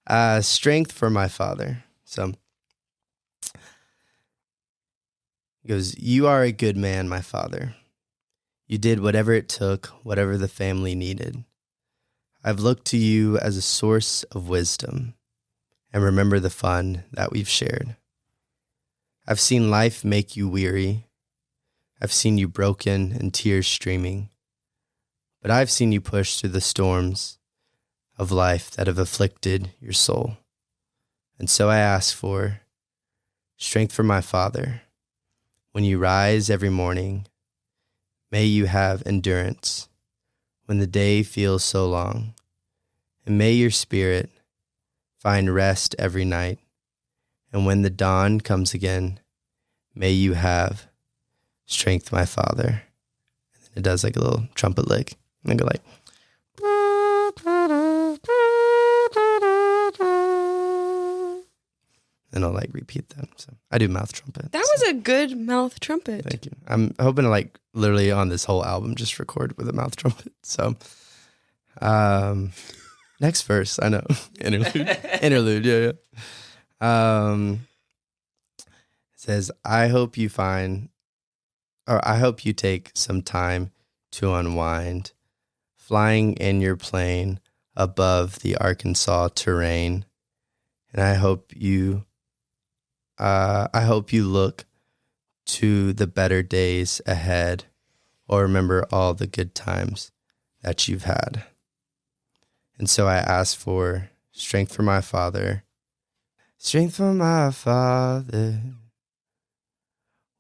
right. Strength for my father. So he goes, you are a good man, my father. You did whatever it took, whatever the family needed. I've looked to you as a source of wisdom and remember the fun that we've shared. I've seen life make you weary. I've seen you broken and tears streaming. But I've seen you push through the storms of life that have afflicted your soul. And so I ask for strength for my father. When you rise every morning, may you have endurance when the day feels so long. And may your spirit find rest every night. And when the dawn comes again, may you have strength, my father. And then it does like a little trumpet lick. And then go like, and I'll like repeat that. So I do mouth trumpet. That was a good mouth trumpet. Thank you. I'm hoping to like literally on this whole album just record with a mouth trumpet. So next verse, I know. Interlude, yeah. It says, I hope you take some time to unwind, flying in your plane above the Arkansas terrain. And I hope you look to the better days ahead, or remember all the good times that you've had. And so I ask for strength for my father. Strength for my father.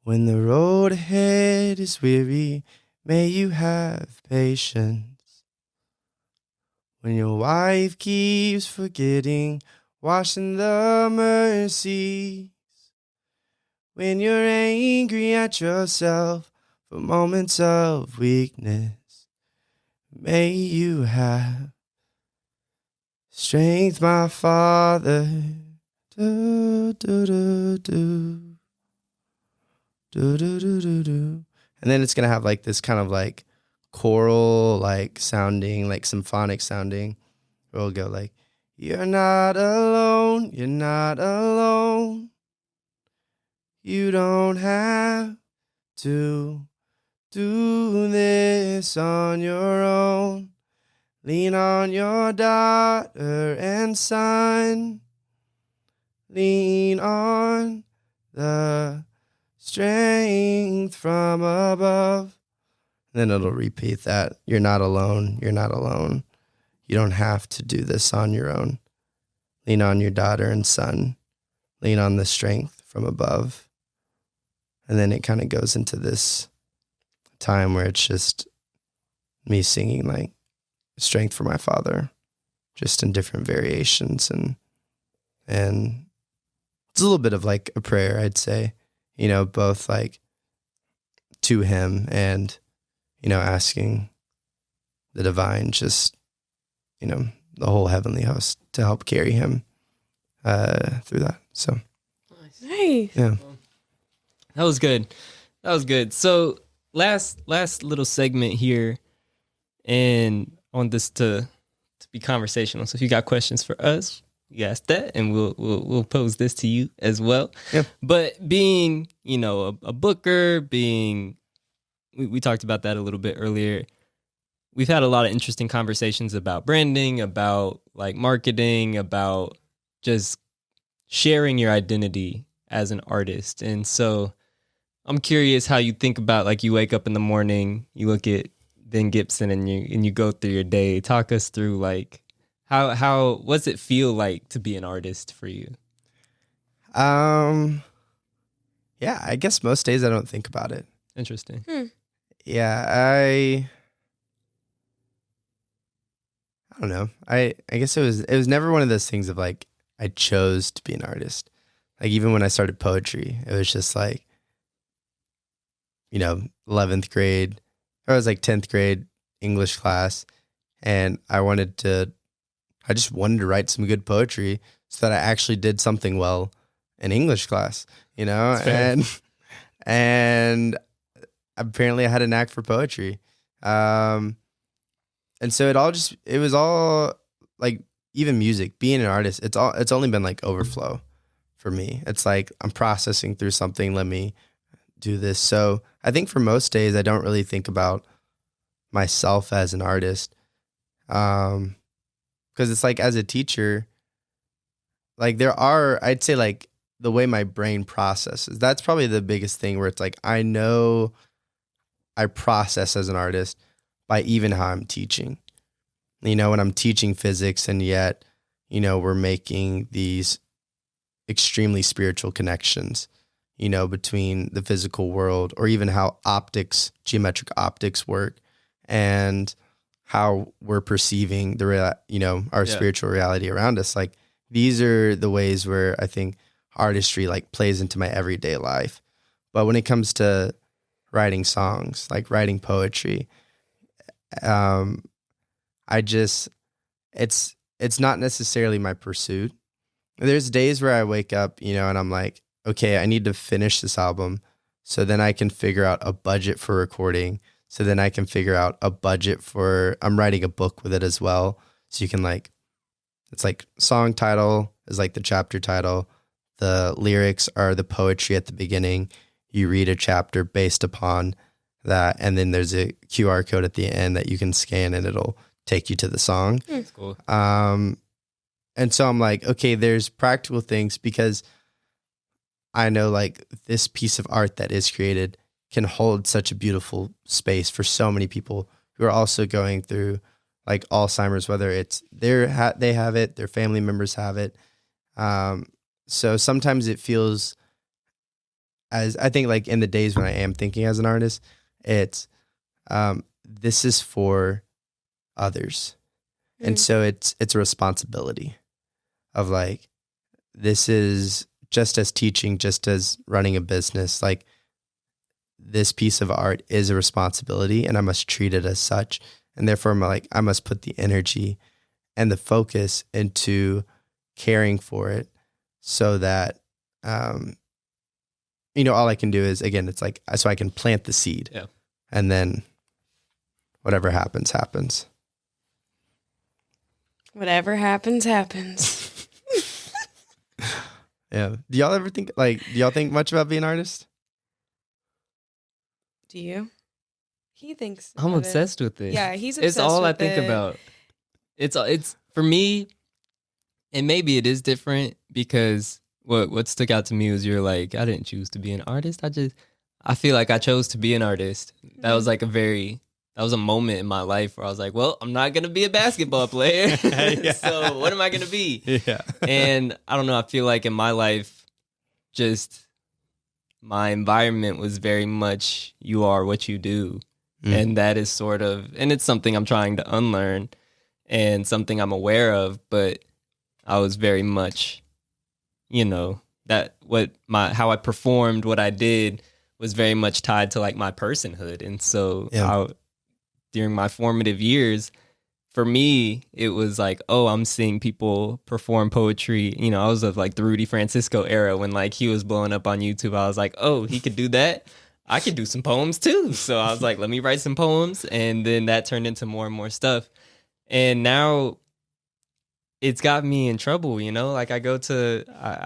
When the road ahead is weary, may you have patience. When your wife keeps forgetting, washing the mercies. When you're angry at yourself for moments of weakness, may you have strength, my father. Do, do, do, do. Do, do, do, do, do. And then it's going to have like this kind of like choral, like sounding, like symphonic sounding. We'll go like, you're not alone, you're not alone. You don't have to do this on your own. Lean on your daughter and son. Lean on the strength from above. Then it'll repeat that. You're not alone. You're not alone. You don't have to do this on your own. Lean on your daughter and son. Lean on the strength from above. And then it kind of goes into this time where it's just me singing like strength for my father, just in different variations. And it's a little bit of like a prayer, I'd say, you know, both like to him and, you know, asking the divine, just, you know, the whole heavenly host to help carry him through that. So Nice. yeah. That was good. That was good. So last little segment here, and I want this to be conversational. So if you got questions for us, you ask that, and we'll pose this to you as well. Yeah. But being, you know, a booker, being, we talked about that a little bit earlier. We've had a lot of interesting conversations about branding, about like marketing, about just sharing your identity as an artist. And so I'm curious how you think about, like, you wake up in the morning, you look at Ben Gipson and you go through your day. Talk us through like how what's it feel like to be an artist for you? Yeah, I guess most days I don't think about it. Interesting. Yeah, I don't know. I guess it was never one of those things of like I chose to be an artist. Like even when I started poetry, it was just like, you know, 11th grade, or it was like 10th grade English class, and I just wanted to write some good poetry so that I actually did something well in English class, you know, and apparently I had a knack for poetry. And so it was all like, even music, being an artist, it's only been like overflow for me. It's like I'm processing through something. Let me do this. So I think for most days, I don't really think about myself as an artist. Because it's like, as a teacher, like I'd say like the way my brain processes, that's probably the biggest thing, where it's like, I know I process as an artist by even how I'm teaching. You know, when I'm teaching physics, and yet, you know, we're making these extremely spiritual connections, you know, between the physical world, or even how geometric optics work, and how we're perceiving our spiritual reality around us. Like, these are the ways where I think artistry like plays into my everyday life. But when it comes to writing songs, like writing poetry, it's not necessarily my pursuit. There's days where I wake up, you know, and I'm like, okay, I need to finish this album, so then I can figure out a budget for recording. So then I can figure out a budget I'm writing a book with it as well. So you can like, it's like song title is like the chapter title. The lyrics are the poetry at the beginning. You read a chapter based upon that. And then there's a QR code at the end that you can scan, and it'll take you to the song. That's cool. And so I'm like, okay, there's practical things, because I know like this piece of art that is created can hold such a beautiful space for so many people who are also going through like Alzheimer's, whether it's they have it, their family members have it. So sometimes it feels, as I think like in the days when I am thinking as an artist, it's this is for others. And so it's a responsibility of like, this is just as teaching, just as running a business, like this piece of art is a responsibility, and I must treat it as such. And therefore I must put the energy and the focus into caring for it, so that, you know, all I can do is, again, it's like, so I can plant the seed. Yeah. And then whatever happens, happens. Whatever happens, happens. Yeah. Do y'all ever think, like, do y'all think much about being an artist? Do you? He thinks. I'm of obsessed with it. Yeah, he's obsessed It's all I with think it. about. It's for me, and maybe it is different because what stuck out to me was you're like, I didn't choose to be an artist. I feel like I chose to be an artist. That was like that was a moment in my life where I was like, well, I'm not gonna be a basketball player. Yeah. So what am I gonna be? Yeah. And I don't know, I feel like in my life, just my environment was very much you are what you do. And that is sort of, and it's something I'm trying to unlearn and something I'm aware of, but I was very much, you know, that how I performed, what I did was very much tied to like my personhood. And so during my formative years, for me, it was like, oh, I'm seeing people perform poetry. You know, I was of like the Rudy Francisco era when like he was blowing up on YouTube. I was like, oh, he could do that. I could do some poems too. So I was like, let me write some poems. And then that turned into more and more stuff. And now it's got me in trouble, you know? Like I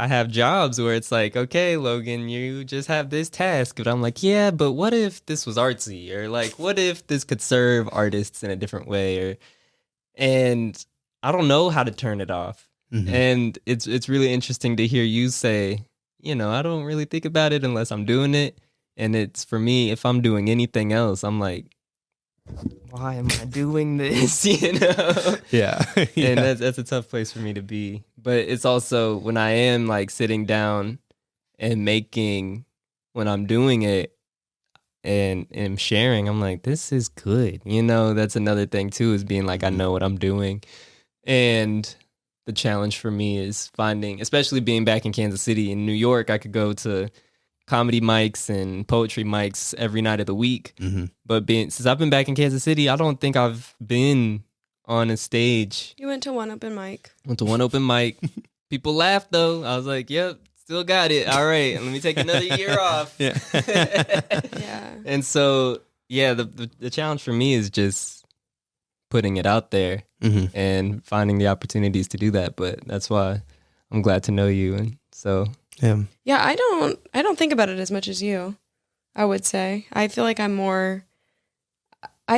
have jobs where it's like, okay, Logan, you just have this task. But I'm like, yeah, but what if this was artsy? Or like, what if this could serve artists in a different way? And I don't know how to turn it off. Mm-hmm. And it's really interesting to hear you say, you know, I don't really think about it unless I'm doing it. And it's for me, if I'm doing anything else, I'm like, why am I doing this? You know? Yeah. And that's a tough place for me to be. But it's also when I am like sitting down and making, when I'm doing it and am sharing, I'm like, this is good. You know, that's another thing too, is being like, I know what I'm doing. And the challenge for me is finding, especially being back in Kansas City. In New York, I could go to comedy mics and poetry mics every night of the week. Mm-hmm. But since I've been back in Kansas City, I don't think I've been on a stage. You went to one open mic. Went to one open mic. People laughed though. I was like, yep, still got it. All right, let me take another year off. Yeah. Yeah. And so, yeah, the challenge for me is just putting it out there and finding the opportunities to do that. But that's why I'm glad to know you. And so... Yeah, I don't think about it as much as you, I would say. I feel like I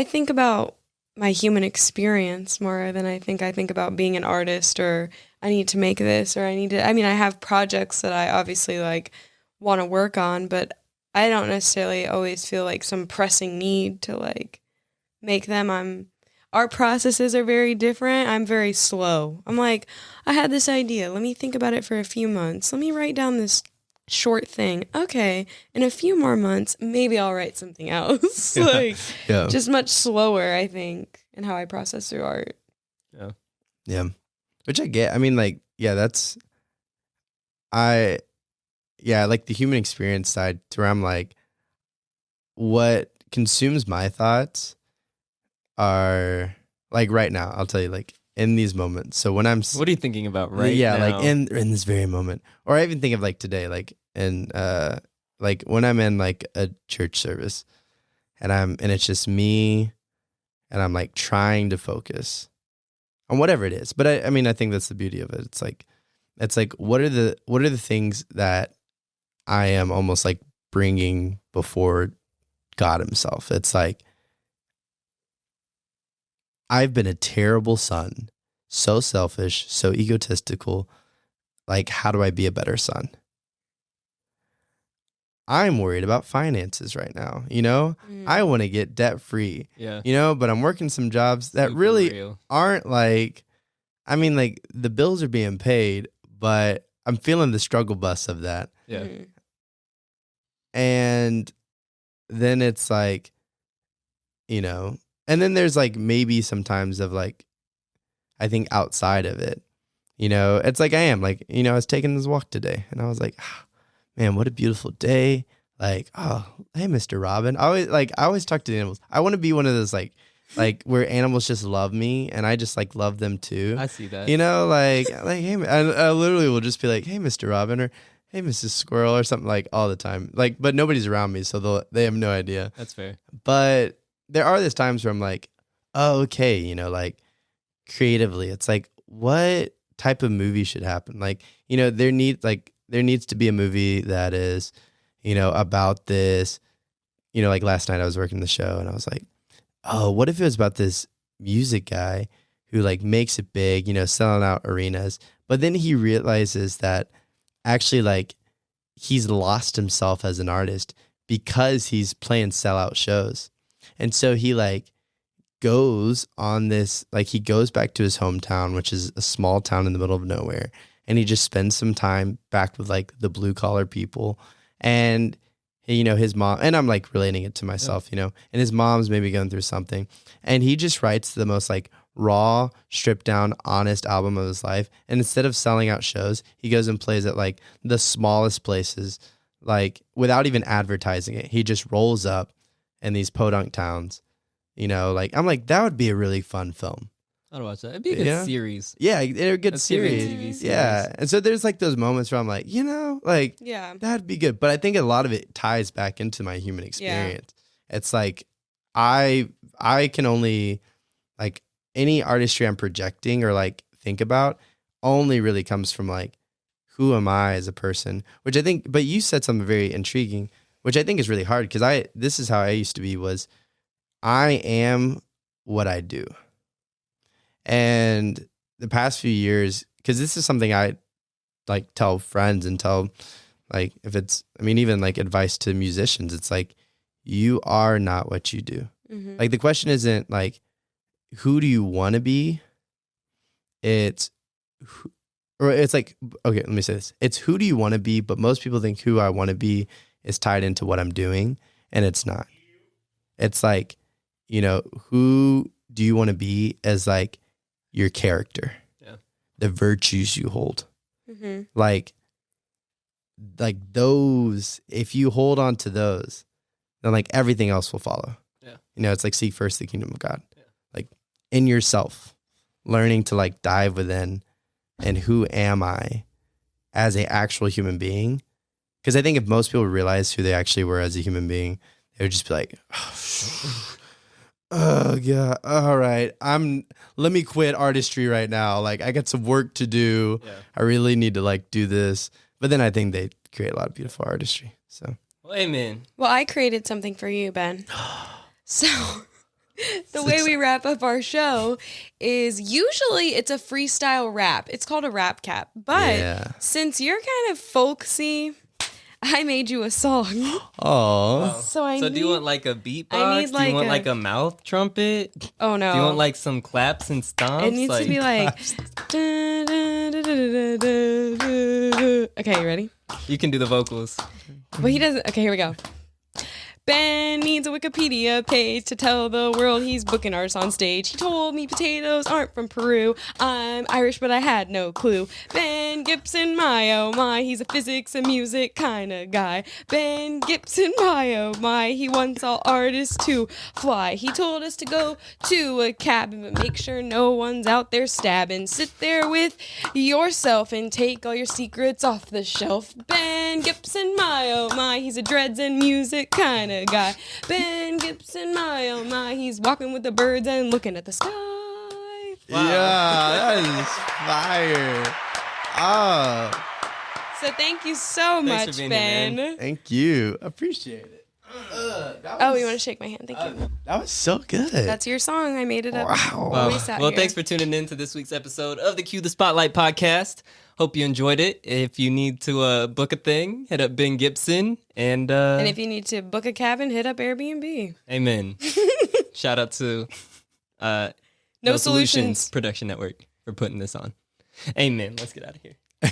think about my human experience more than I think about being an artist, or I need to make this, or I have projects that I obviously like want to work on, but I don't necessarily always feel like some pressing need to like make them. Our processes are very different. I'm very slow. I'm like, I had this idea. Let me think about it for a few months. Let me write down this short thing. Okay, in a few more months, maybe I'll write something else. Just much slower, I think, in how I process through art. Yeah. Which I get. I mean, like, yeah, I like the human experience side to where I'm like, what consumes my thoughts are like right now, I'll tell you, like in these moments. So when I'm, what are you thinking about now? Like in this very moment, or I even think of like today, like like when I'm in like a church service and it's just me and I'm like trying to focus on whatever it is. But I mean, I think that's the beauty of it. It's like, what are the things that I am almost like bringing before God himself? It's like, I've been a terrible son, so selfish, so egotistical. Like, how do I be a better son? I'm worried about finances right now. You know, I want to get debt free. Yeah. You know, but I'm working some jobs that Super really real. aren't like, I mean, like the bills are being paid, but I'm feeling the struggle bus of that. Yeah. And then it's like, you know, and then there's like maybe sometimes of like, I think outside of it, you know, it's like I am like, you know, I was taking this walk today and I was like, man, what a beautiful day. Like, oh, hey, Mr. Robin. I always talk to the animals. I want to be one of those like like where animals just love me and I just like love them too. I see that. You know, like hey, I literally will just be like, hey, Mr. Robin, or hey, Mrs. Squirrel, or something, like all the time. Like, but nobody's around me, so they have no idea. That's fair. But there are these times where I'm like, oh, okay, you know, like creatively, it's like, what type of movie should happen? Like, you know, there needs to be a movie that is, you know, about this. You know, like last night I was working the show and I was like, oh, what if it was about this music guy who like makes it big, you know, selling out arenas, but then he realizes that actually like he's lost himself as an artist because he's playing sellout shows. And so he like goes on this, like he goes back to his hometown, which is a small town in the middle of nowhere. And he just spends some time back with like the blue collar people. And, you know, his mom, and I'm like relating it to myself, you know, and his mom's maybe going through something. And he just writes the most like raw, stripped down, honest album of his life. And instead of selling out shows, he goes and plays at like the smallest places, like without even advertising it. He just rolls up in these podunk towns, you know, like I'm like, that would be a really fun film. I'd watch that. It'd be a good series. Yeah, they're a good That's giving series. TV series. Yeah. And so there's like those moments where I'm like, you know, like that'd be good. But I think a lot of it ties back into my human experience. Yeah. It's like I can only like any artistry I'm projecting or like think about only really comes from like, who am I as a person? Which I think, but you said something very intriguing, which I think is really hard because this is how I used to be, was I am what I do. And the past few years, because this is something I like tell friends and tell like, if it's, I mean, even like advice to musicians, it's like, you are not what you do. Mm-hmm. Like the question isn't like, who do you want to be? It's like, okay, let me say this. It's who do you want to be? But most people think who I want to be is tied into what I'm doing. And it's not. It's like, you know, who do you want to be as like your character, the virtues you hold, like those, if you hold on to those, then like everything else will follow. Yeah. You know, it's like seek first the kingdom of God, like in yourself, learning to like dive within and who am I as an actual human being? Because I think if most people realize who they actually were as a human being, they would just be like, oh yeah, all right. Let me quit artistry right now. Like I got some work to do. Yeah. I really need to like do this. But then I think they create a lot of beautiful artistry. So, well, amen. Well, I created something for you, Ben. So the way we wrap up our show is usually it's a freestyle rap. It's called a rap cap. But since you're kind of folksy, I made you a song. Oh. So do you want like a beatbox? Do you want like a mouth trumpet? Oh no. Do you want like some claps and stomps? It needs to be like okay, you ready? You can do the vocals. Well, he doesn't. Okay, here we go. Ben needs a Wikipedia page to tell the world he's booking artists on stage. He told me potatoes aren't from Peru. I'm Irish, but I had no clue. Ben Gipson, my oh my, he's a physics and music kind of guy. Ben Gipson, my oh my, he wants all artists to fly. He told us to go to a cabin, but make sure no one's out there stabbing. Sit there with yourself and take all your secrets off the shelf. Ben Gipson, my oh my, he's a dreads and music kind of guy. Ben Gipson, my oh my, he's walking with the birds and looking at the sky. Wow. Yeah, that is fire. Oh. So thank you so much, Ben. Here, thank you. Appreciate it. You want to shake my hand? Thank you. That was so good. That's your song. I made it up. Wow. Well, thanks for tuning in to this week's episode of the Cue the Spotlight podcast. Hope you enjoyed it. If you need to book a thing, hit up Ben Gipson. And if you need to book a cabin, hit up Airbnb. Amen. Shout out to No Solutions Production Network for putting this on. Amen. Let's get out of here.